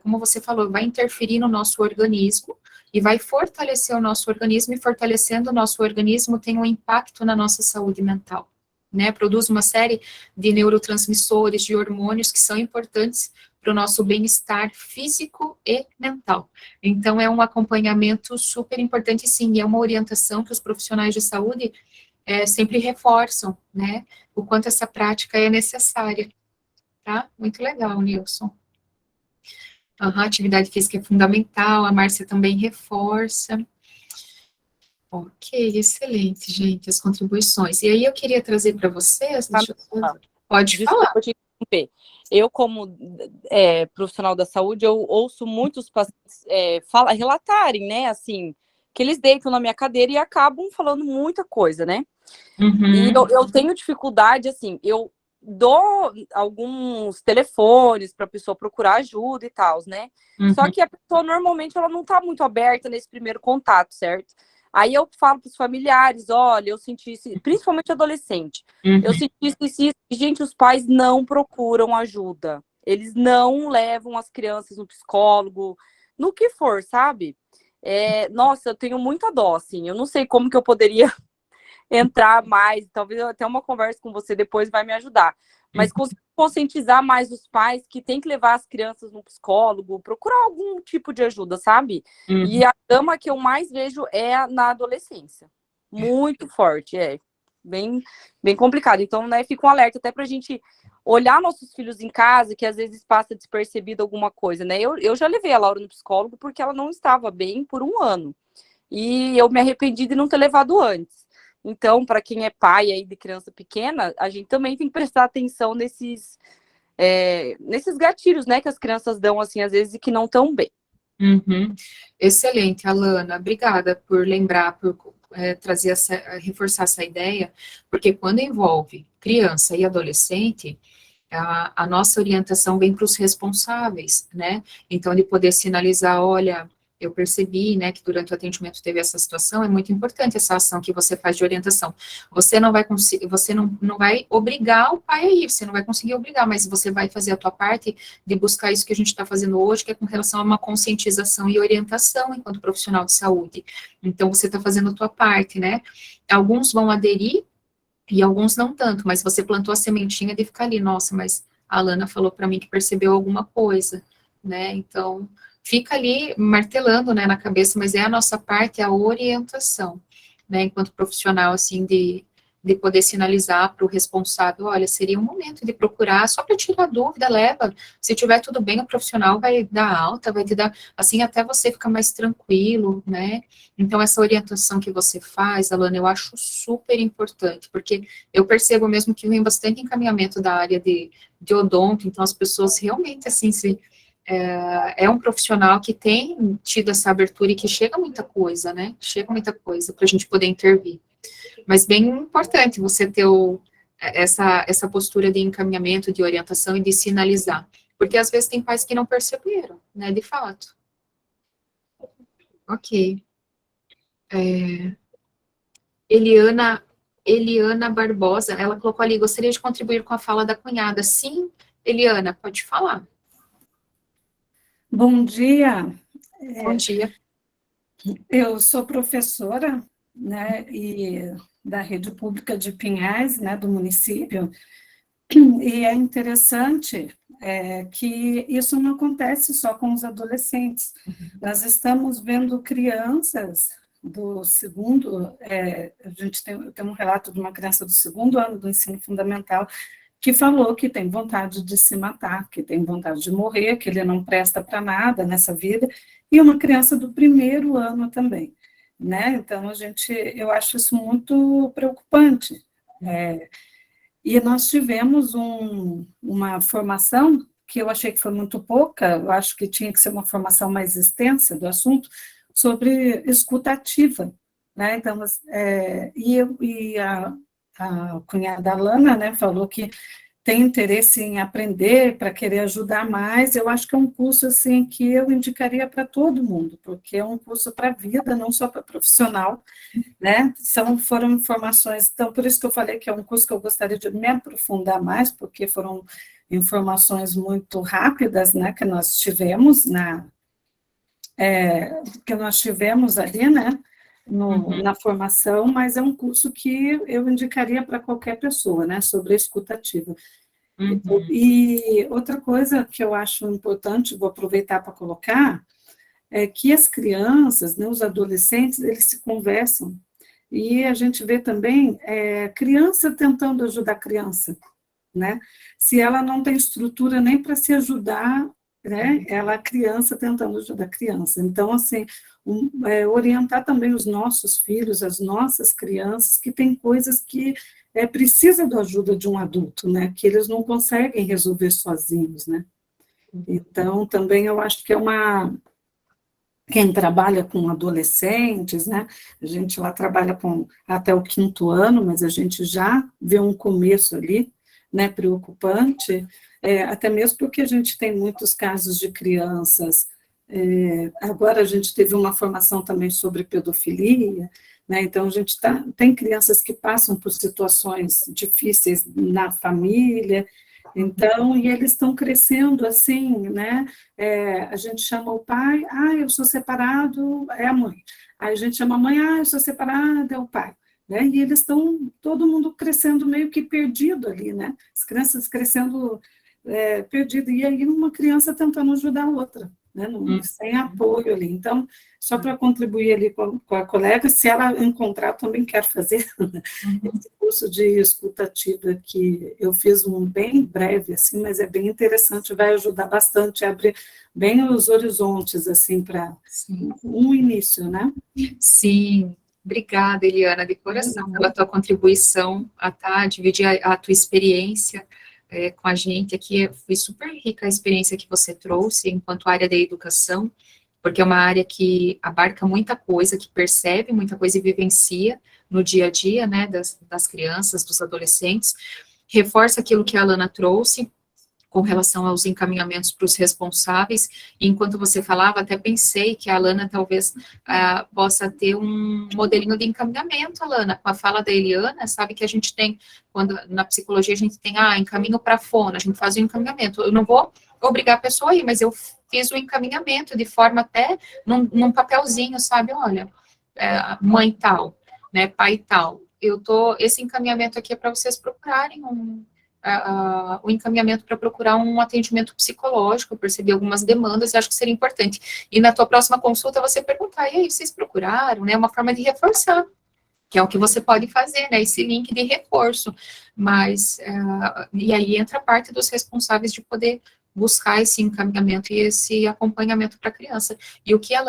como você falou, vai interferir no nosso organismo e vai fortalecer o nosso organismo, e fortalecendo o nosso organismo tem um impacto na nossa saúde mental, né? Produz uma série de neurotransmissores, de hormônios que são importantes para o nosso bem-estar físico e mental. Então, é um acompanhamento super importante, sim, e é uma orientação que os profissionais de saúde sempre reforçam, né, o quanto essa prática é necessária, tá? Muito legal, Nilson. Atividade física é fundamental, a Márcia também reforça. Ok, excelente, gente, as contribuições. E aí eu queria trazer para vocês... Pode falar. Eu, como profissional da saúde, eu ouço muitos pacientes relatarem, né, assim, que eles deitam na minha cadeira e acabam falando muita coisa, né? E eu tenho dificuldade, assim, eu dou alguns telefones para a pessoa procurar ajuda e tal, né? Só que a pessoa, normalmente, ela não tá muito aberta nesse primeiro contato, certo? Aí eu falo para os familiares, olha, eu senti isso, principalmente adolescente, eu senti isso, gente, os pais não procuram ajuda, eles não levam as crianças no psicólogo, no que for, sabe? Nossa, eu tenho muita dó, assim, eu não sei como que eu poderia entrar mais, talvez até uma conversa com você depois vai me ajudar, mas conscientizar mais os pais que tem que levar as crianças no psicólogo, procurar algum tipo de ajuda, sabe? E a gama que eu mais vejo é na adolescência, muito forte, bem, bem complicado, então, né, fica um alerta até pra gente olhar nossos filhos em casa, que às vezes passa despercebido alguma coisa, né? Eu já levei a Laura no psicólogo porque ela não estava bem por 1 ano, e eu me arrependi de não ter levado antes. Então, para quem é pai aí de criança pequena, a gente também tem que prestar atenção nesses gatilhos, né, que as crianças dão, assim, às vezes, e que não estão bem. Excelente, Alana. Obrigada por lembrar, por trazer reforçar essa ideia, porque quando envolve criança e adolescente, a nossa orientação vem para os responsáveis, né? Então, de poder sinalizar, olha, eu percebi, né, que durante o atendimento teve essa situação, é muito importante essa ação que você faz de orientação. Você não vai conseguir, você não vai obrigar o pai a ir, você não vai conseguir obrigar, mas você vai fazer a tua parte de buscar isso que a gente está fazendo hoje, que é com relação a uma conscientização e orientação enquanto profissional de saúde. Então, você está fazendo a tua parte, né? Alguns vão aderir e alguns não tanto, mas você plantou a sementinha de ficar ali, nossa, mas a Alana falou para mim que percebeu alguma coisa, né? Então, fica ali martelando, né, na cabeça, mas é a nossa parte, a orientação, né, enquanto profissional, assim, de poder sinalizar para o responsável, olha, seria um momento de procurar, só para tirar dúvida, leva, se tiver tudo bem, o profissional vai dar alta, vai te dar, assim, até você ficar mais tranquilo, né, então essa orientação que você faz, Alana, eu acho super importante, porque eu percebo mesmo que vem bastante encaminhamento da área de odonto, então as pessoas realmente, assim, é um profissional que tem tido essa abertura e que chega muita coisa, né? Chega muita coisa para a gente poder intervir. Mas bem importante você ter essa postura de encaminhamento, de orientação e de sinalizar. Porque às vezes tem pais que não perceberam, né? De fato. Ok. Eliana Barbosa, ela colocou ali, gostaria de contribuir com a fala da cunhada. Sim, Eliana, pode falar. Bom dia. Bom dia. Eu sou professora, né, da rede pública de Pinhais, né, do município, e é interessante que isso não acontece só com os adolescentes. Nós estamos vendo crianças do segundo, a gente tem um relato de uma criança do 2º ano do ensino fundamental, que falou que tem vontade de se matar, que tem vontade de morrer, que ele não presta para nada nessa vida, e uma criança do 1º ano também, né? Então, eu acho isso muito preocupante. E nós tivemos uma formação que eu achei que foi muito pouca, eu acho que tinha que ser uma formação mais extensa do assunto, sobre escuta ativa, né? Então, a cunhada Alana, né, falou que tem interesse em aprender, para querer ajudar mais. Eu acho que é um curso assim que eu indicaria para todo mundo, porque é um curso para a vida, não só para profissional, né? Foram informações, então por isso que eu falei que é um curso que eu gostaria de me aprofundar mais, porque foram informações muito rápidas, né, que nós tivemos ali, né? Na formação, mas é um curso que eu indicaria para qualquer pessoa, né, sobre a escuta ativa. E outra coisa que eu acho importante, vou aproveitar para colocar, é que as crianças, né, os adolescentes, eles se conversam, e a gente vê também criança tentando ajudar criança, né, se ela não tem estrutura nem para se ajudar, né, ela, criança, tentando ajudar a criança. Então, assim, orientar também os nossos filhos, as nossas crianças, que tem coisas que precisa da ajuda de um adulto, né, que eles não conseguem resolver sozinhos, né. Então, também eu acho que quem trabalha com adolescentes, né, a gente lá trabalha até o 5º ano, mas a gente já vê um começo ali, né, preocupante, até mesmo porque a gente tem muitos casos de crianças. Agora a gente teve uma formação também sobre pedofilia, né, então a gente tem crianças que passam por situações difíceis na família, então, e eles estão crescendo assim, né, a gente chama o pai, eu sou separado, é a mãe. Aí a gente chama a mãe, eu sou separada, é o pai. Né? E eles estão, todo mundo crescendo meio que perdido ali, né? As crianças crescendo perdido, e aí uma criança tentando ajudar a outra, né? Sem apoio ali. Então, só para contribuir ali com a colega, se ela encontrar, também quero fazer esse curso de escutativa que eu fiz um bem breve, assim, mas é bem interessante, vai ajudar bastante a abrir bem os horizontes, assim, para um início, né? Sim. Obrigada, Eliana, de coração, pela tua contribuição, dividir a tua experiência com a gente aqui. Foi super rica a experiência que você trouxe enquanto área da educação, porque é uma área que abarca muita coisa, que percebe muita coisa e vivencia no dia a dia, né, das crianças, dos adolescentes. Reforça aquilo que a Alana trouxe, com relação aos encaminhamentos para os responsáveis, e enquanto você falava, até pensei que a Alana talvez possa ter um modelinho de encaminhamento, Alana, com a fala da Eliana, sabe que a gente tem, quando na psicologia a gente tem, encaminho para a fono, a gente faz o encaminhamento, eu não vou obrigar a pessoa a ir, mas eu fiz o encaminhamento de forma até num papelzinho, sabe, olha, mãe tal, né, pai tal, esse encaminhamento aqui é para vocês procurarem o encaminhamento para procurar um atendimento psicológico, perceber algumas demandas, e acho que seria importante. E na tua próxima consulta, você perguntar, e aí, vocês procuraram, né? Uma forma de reforçar, que é o que você pode fazer, né? Esse link de reforço. Mas, e aí entra a parte dos responsáveis de poder buscar esse encaminhamento e esse acompanhamento para a criança. E o que a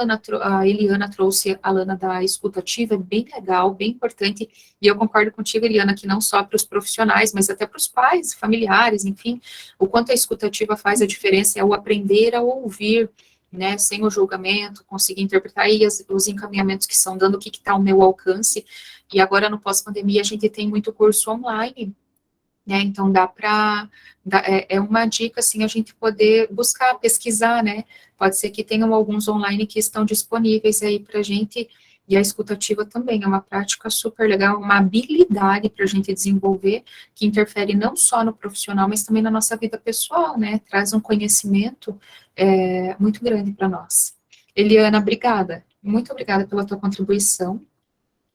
Eliana trouxe, a Alana da escutativa, é bem legal, bem importante, e eu concordo contigo, Eliana, que não só para os profissionais, mas até para os pais, familiares, enfim, o quanto a escutativa faz a diferença é o aprender a ouvir, né, sem o julgamento, conseguir interpretar aí os encaminhamentos que são dando, o que está ao meu alcance, e agora no pós-pandemia a gente tem muito curso online, né, então dá para, é uma dica, assim, a gente poder buscar, pesquisar, né, pode ser que tenham alguns online que estão disponíveis aí para a gente, e a escutativa também é uma prática super legal, uma habilidade para a gente desenvolver, que interfere não só no profissional, mas também na nossa vida pessoal, né, traz um conhecimento muito grande para nós. Eliana, obrigada, muito obrigada pela tua contribuição.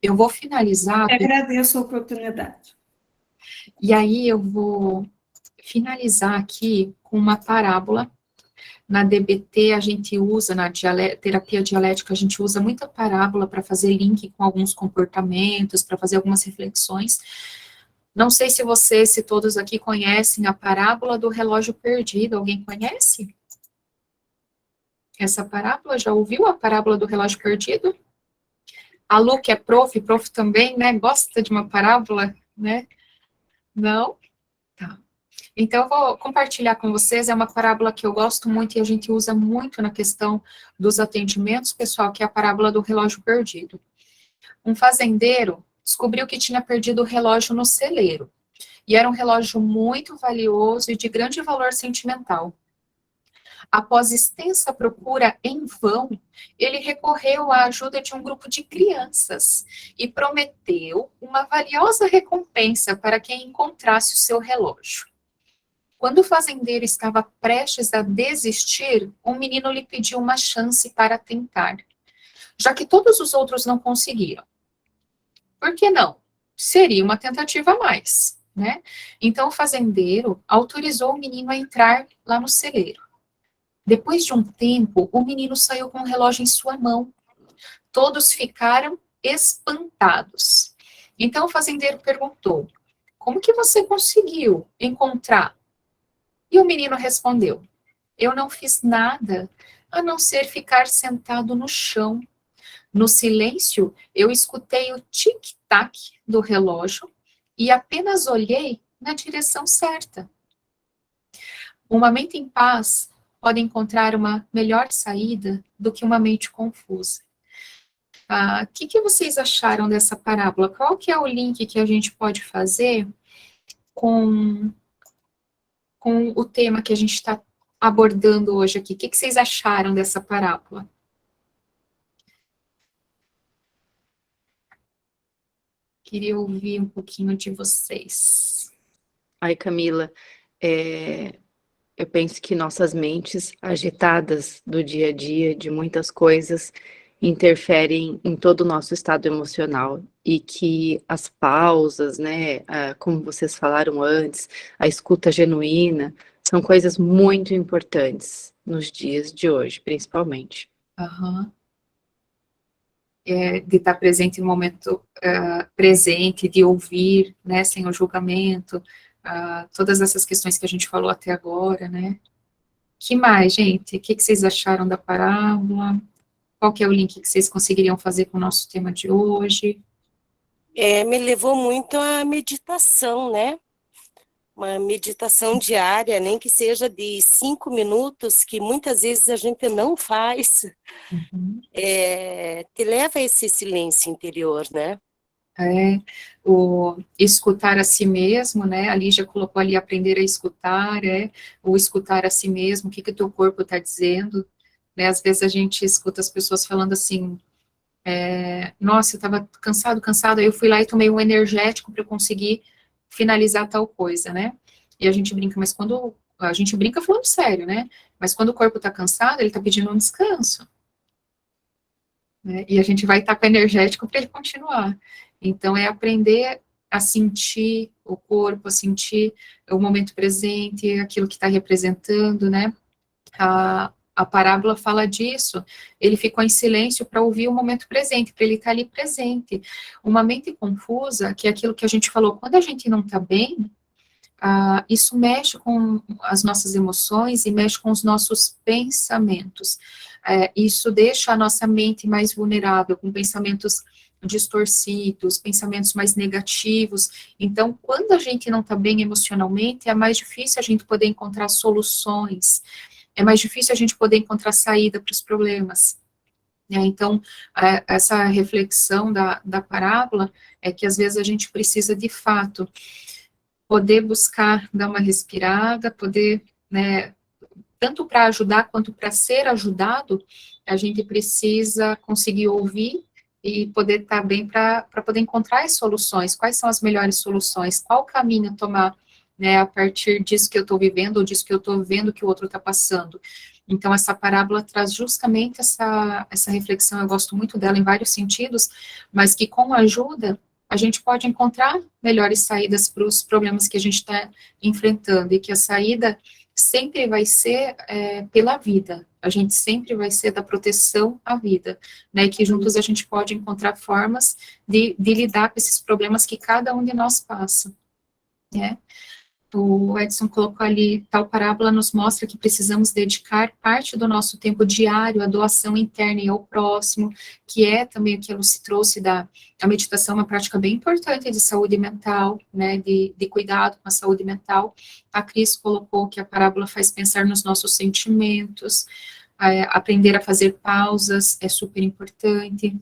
Eu vou finalizar... Eu agradeço a oportunidade. E aí eu vou finalizar aqui com uma parábola. Na DBT a gente usa, na terapia dialética, a gente usa muita parábola para fazer link com alguns comportamentos, para fazer algumas reflexões. Não sei se todos aqui conhecem a parábola do relógio perdido. Alguém conhece essa parábola? Já ouviu a parábola do relógio perdido? A Lu, que é prof também, né, gosta de uma parábola, né? Não? Tá. Então, eu vou compartilhar com vocês, é uma parábola que eu gosto muito e a gente usa muito na questão dos atendimentos, pessoal, que é a parábola do relógio perdido. Um fazendeiro descobriu que tinha perdido o relógio no celeiro, e era um relógio muito valioso e de grande valor sentimental. Após extensa procura em vão, ele recorreu à ajuda de um grupo de crianças e prometeu uma valiosa recompensa para quem encontrasse o seu relógio. Quando o fazendeiro estava prestes a desistir, um menino lhe pediu uma chance para tentar, já que todos os outros não conseguiram. Por que não? Seria uma tentativa a mais, né? Então o fazendeiro autorizou o menino a entrar lá no celeiro. Depois de um tempo, o menino saiu com o relógio em sua mão. Todos ficaram espantados. Então o fazendeiro perguntou: como que você conseguiu encontrar? E o menino respondeu: eu não fiz nada a não ser ficar sentado no chão. No silêncio, eu escutei o tic-tac do relógio e apenas olhei na direção certa. Uma mente em paz pode encontrar uma melhor saída do que uma mente confusa. O que vocês acharam dessa parábola? Qual que é o link que a gente pode fazer com com o tema que a gente está abordando hoje aqui. O que vocês acharam dessa parábola? Queria ouvir um pouquinho de vocês. Ai, Camila, eu penso que nossas mentes agitadas do dia a dia, de muitas coisas, interferem em todo o nosso estado emocional e que as pausas, né, como vocês falaram antes, a escuta genuína, são coisas muito importantes nos dias de hoje, principalmente. Aham. De estar presente no momento presente, de ouvir, né, sem o julgamento, todas essas questões que a gente falou até agora, né. Que mais, gente? O que vocês acharam da parábola? Qual que é o link que vocês conseguiriam fazer com o nosso tema de hoje? Me levou muito à meditação, né? Uma meditação diária, nem que seja de 5 minutos, que muitas vezes a gente não faz, Uhum. te leva a esse silêncio interior, né? O escutar a si mesmo, né, a Lígia colocou ali, aprender a escutar, o escutar a si mesmo, o que o teu corpo está dizendo, né, às vezes a gente escuta as pessoas falando assim, nossa, eu estava cansado, aí eu fui lá e tomei um energético para eu conseguir finalizar tal coisa, né, e a gente brinca, mas quando, a gente brinca falando sério, né, mas quando o corpo está cansado, ele está pedindo um descanso, né, e a gente vai estar com energético para ele continuar. Então, é aprender a sentir o corpo, a sentir o momento presente, aquilo que está representando, né? A parábola fala disso. Ele ficou em silêncio para ouvir o momento presente, para ele estar ali presente. Uma mente confusa, que é aquilo que a gente falou, quando a gente não está bem, isso mexe com as nossas emoções e mexe com os nossos pensamentos. Isso deixa a nossa mente mais vulnerável, com pensamentos distorcidos, pensamentos mais negativos. Então, quando a gente não está bem emocionalmente, é mais difícil a gente poder encontrar soluções, é mais difícil a gente poder encontrar saída para os problemas. Então, essa reflexão da parábola é que às vezes a gente precisa, de fato, poder buscar dar uma respirada, poder, né, tanto para ajudar quanto para ser ajudado, a gente precisa conseguir ouvir e poder estar bem para poder encontrar as soluções. Quais são as melhores soluções? Qual caminho tomar, né, a partir disso que eu estou vivendo ou disso que eu estou vendo que o outro está passando? Então, essa parábola traz justamente essa reflexão, eu gosto muito dela em vários sentidos, mas que com ajuda a gente pode encontrar melhores saídas para os problemas que a gente está enfrentando, e que a saída sempre vai ser pela vida, a gente sempre vai ser da proteção à vida, né, e que juntos a gente pode encontrar formas de lidar com esses problemas que cada um de nós passa, né. O Edson colocou ali, tal parábola nos mostra que precisamos dedicar parte do nosso tempo diário à doação interna e ao próximo, que é também o que a Lucy trouxe a meditação, uma prática bem importante de saúde mental, né, de cuidado com a saúde mental. A Cris colocou que a parábola faz pensar nos nossos sentimentos, aprender a fazer pausas é super importante.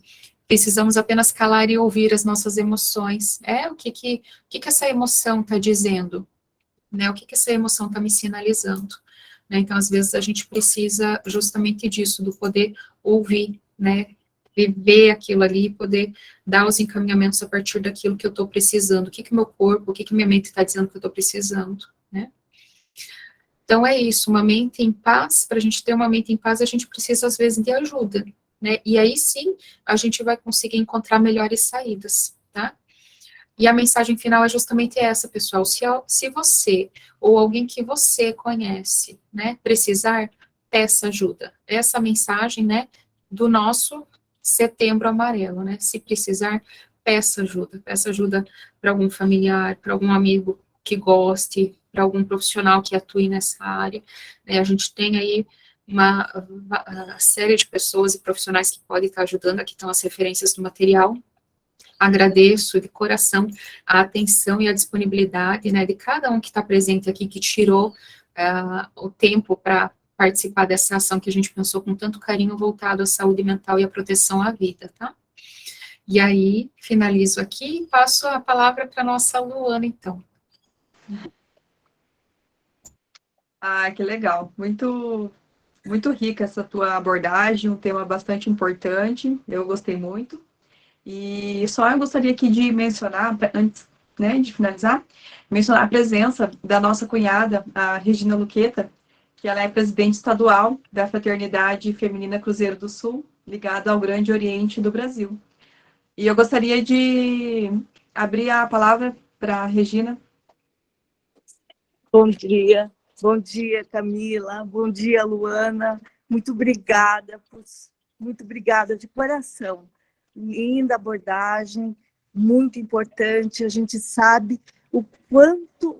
Precisamos apenas calar e ouvir as nossas emoções. O que essa emoção está dizendo? Né, o que essa emoção está me sinalizando, né, então às vezes a gente precisa justamente disso, do poder ouvir, né, viver aquilo ali, poder dar os encaminhamentos a partir daquilo que eu estou precisando, o que meu corpo, o que minha mente está dizendo que eu estou precisando, né. Então é isso, uma mente em paz, para a gente ter uma mente em paz, a gente precisa às vezes de ajuda, né, e aí sim, a gente vai conseguir encontrar melhores saídas, tá. E a mensagem final é justamente essa, pessoal. Se você ou alguém que você conhece, né, precisar, peça ajuda. Essa mensagem, né, do nosso Setembro Amarelo, né? Se precisar, peça ajuda. Peça ajuda para algum familiar, para algum amigo que goste, para algum profissional que atue nessa área, né? A gente tem aí uma série de pessoas e profissionais que podem estar ajudando. Aqui estão as referências do material. Agradeço de coração a atenção e a disponibilidade, né, de cada um que está presente aqui, que tirou o tempo para participar dessa ação que a gente pensou com tanto carinho, voltado à saúde mental e à proteção à vida, tá? E aí, finalizo aqui e passo a palavra para a nossa Luana, então. Ah, que legal. Muito, muito rica essa tua abordagem, um tema bastante importante. Eu gostei muito. E só eu gostaria aqui de mencionar, antes, né, de finalizar, mencionar a presença da nossa cunhada, a Regina Luqueta, que ela é presidente estadual da Fraternidade Feminina Cruzeiro do Sul, ligada ao Grande Oriente do Brasil. E eu gostaria de abrir a palavra para a Regina. Bom dia, Camila, bom dia, Luana, muito obrigada de coração. Linda abordagem, muito importante, a gente sabe o quanto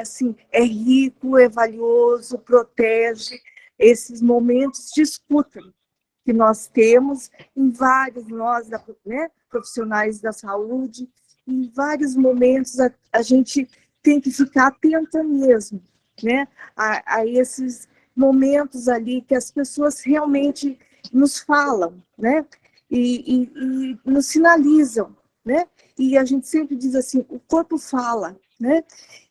assim, é rico, é valioso, protege esses momentos de escuta que nós temos em vários, nós, né, profissionais da saúde, em vários momentos a gente tem que ficar atenta mesmo, né, a esses momentos ali que as pessoas realmente nos falam, né, e nos sinalizam, né, e a gente sempre diz assim, o corpo fala, né,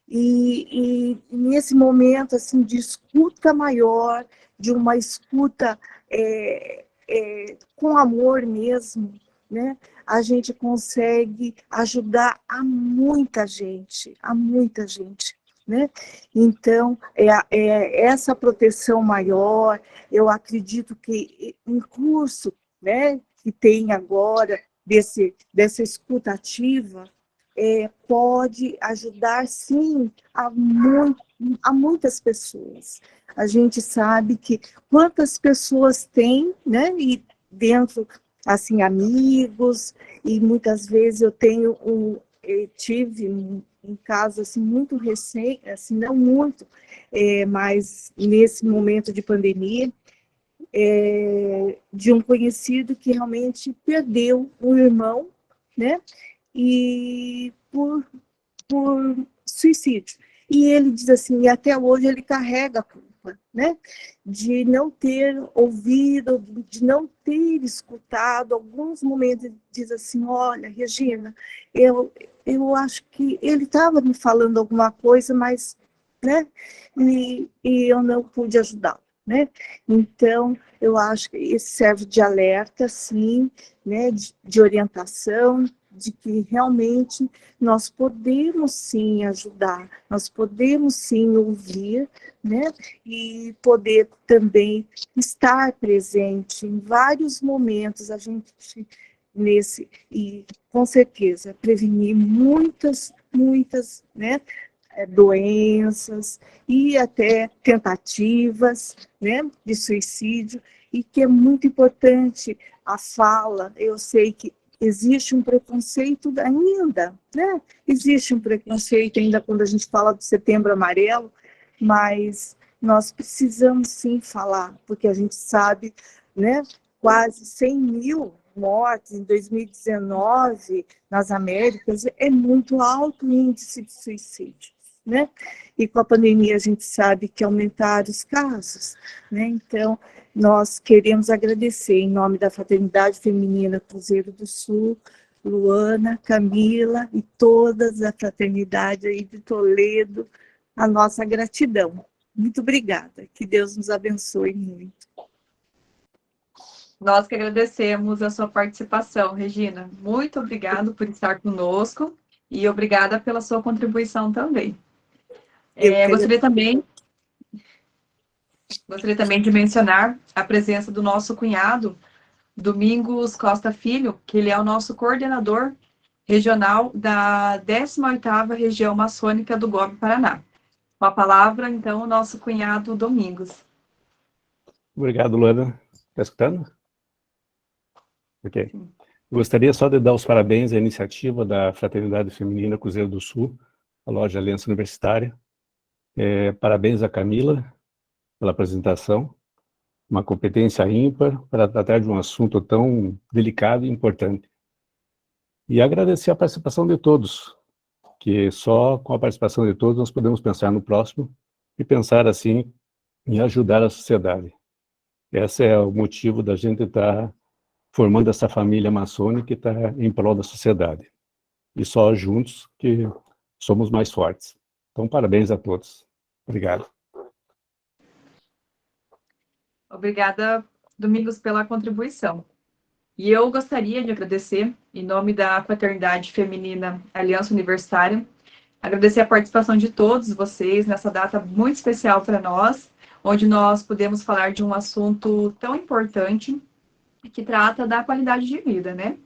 e nesse momento assim de escuta maior, de uma escuta com amor mesmo, né? A gente consegue ajudar a muita gente, né? Então, essa proteção maior, eu acredito que em curso, né, que tem agora, dessa escuta ativa, pode ajudar, sim, a muitas pessoas. A gente sabe que quantas pessoas têm, né, e dentro, assim, amigos, e muitas vezes eu tive um caso, assim, muito recente, assim, não muito, mas nesse momento de pandemia, de um conhecido que realmente perdeu um irmão, né, e por suicídio. E ele diz assim, e até hoje ele carrega a culpa, né? De não ter ouvido, de não ter escutado. Alguns momentos ele diz assim, olha, Regina, eu acho que ele estava me falando alguma coisa, mas, né? E eu não pude ajudá-lo, né? Então, eu acho que isso serve de alerta, sim, né? De orientação, de que realmente nós podemos sim ajudar, nós podemos sim ouvir, né? E poder também estar presente em vários momentos, a gente e com certeza prevenir muitas, né, doenças e até tentativas, né, de suicídio, e que é muito importante a fala. Eu sei que existe um preconceito ainda, né? Existe um preconceito ainda quando a gente fala do Setembro Amarelo, mas nós precisamos sim falar, porque a gente sabe, né? Quase 100 mil mortes em 2019 nas Américas, é muito alto o índice de suicídio, né? E com a pandemia a gente sabe que aumentaram os casos, né? Então, nós queremos agradecer, em nome da Fraternidade Feminina Cruzeiro do Sul, Luana, Camila e todas a fraternidade aí de Toledo, a nossa gratidão. Muito obrigada. Que Deus nos abençoe muito. Nós que agradecemos a sua participação, Regina. Muito obrigado por estar conosco e obrigada pela sua contribuição também. Gostaria também de mencionar a presença do nosso cunhado, Domingos Costa Filho, que ele é o nosso coordenador regional da 18ª Região Maçônica do Gobi Paraná. Com a palavra, então, o nosso cunhado Domingos. Obrigado, Luana. Está escutando? Ok. Gostaria só de dar os parabéns à iniciativa da Fraternidade Feminina Cruzeiro do Sul, a loja Aliança Universitária. Parabéns a Camila pela apresentação, uma competência ímpar para tratar de um assunto tão delicado e importante. E agradecer a participação de todos, que só com a participação de todos nós podemos pensar no próximo e pensar assim em ajudar a sociedade. Esse é o motivo da gente estar formando essa família maçônica que está em prol da sociedade. E só juntos que somos mais fortes. Então, parabéns a todos. Obrigado. Obrigada, Domingos, pela contribuição. E eu gostaria de agradecer, em nome da Fraternidade Feminina Aliança Universitária, agradecer a participação de todos vocês nessa data muito especial para nós, onde nós podemos falar de um assunto tão importante que trata da qualidade de vida, né?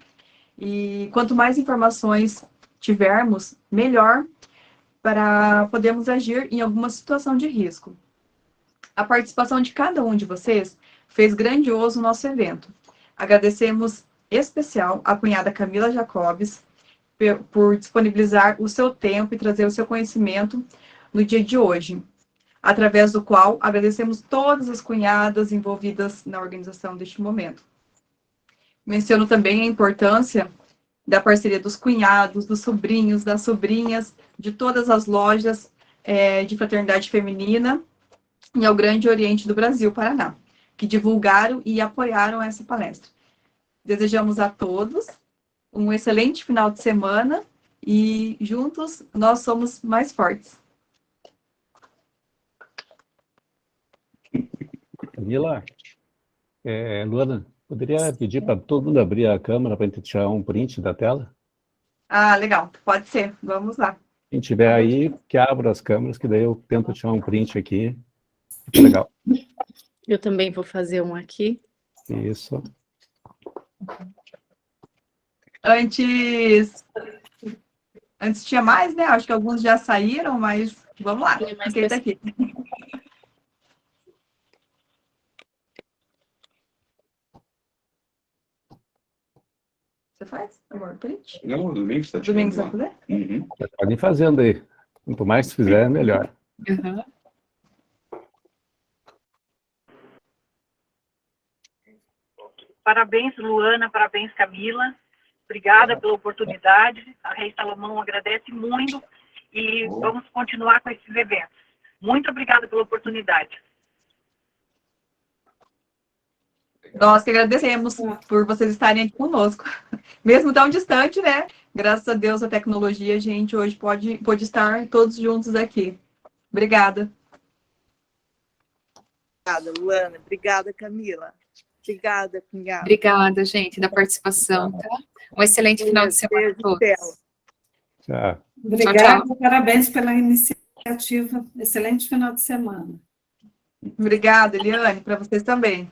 E quanto mais informações tivermos, melhor para podermos agir em alguma situação de risco. A participação de cada um de vocês fez grandioso o nosso evento. Agradecemos em especial a cunhada Camila Jacobs por disponibilizar o seu tempo e trazer o seu conhecimento no dia de hoje, através do qual agradecemos todas as cunhadas envolvidas na organização deste momento. Menciono também a importância da parceria dos cunhados, dos sobrinhos, das sobrinhas, de todas as lojas de fraternidade feminina e ao Grande Oriente do Brasil, Paraná, que divulgaram e apoiaram essa palestra. Desejamos a todos um excelente final de semana e juntos nós somos mais fortes. Camila, Luana, poderia pedir para todo mundo abrir a câmera para a gente tirar um print da tela? Ah, legal, pode ser, vamos lá. Quem tiver aí, que abra as câmeras, que daí eu tento tirar um print aqui. Fica legal. Eu também vou fazer um aqui. Isso. Antes tinha mais, né? Acho que alguns já saíram, mas vamos lá. Fiquei daqui. Você faz, amor? Print? Não, o Domingos está Domingos vai fazer? Uhum. Podem fazendo aí. Quanto mais fizer, melhor. Uhum. Parabéns, Luana, parabéns, Camila. Obrigada pela oportunidade. A Rei Salomão agradece muito e vamos continuar com esses eventos. Muito obrigada pela oportunidade. Nós que agradecemos por vocês estarem aqui conosco. Mesmo tão distante, né? Graças a Deus, a tecnologia, a gente hoje pode estar todos juntos aqui. Obrigada. Obrigada, Luana. Obrigada, Camila. Obrigada, cunhada. Obrigada, gente, da participação, tá? Um excelente final de semana a todos. Tchau. Obrigada, tchau. parabéns pela iniciativa. Excelente final de semana. Obrigada, Eliane, para vocês também.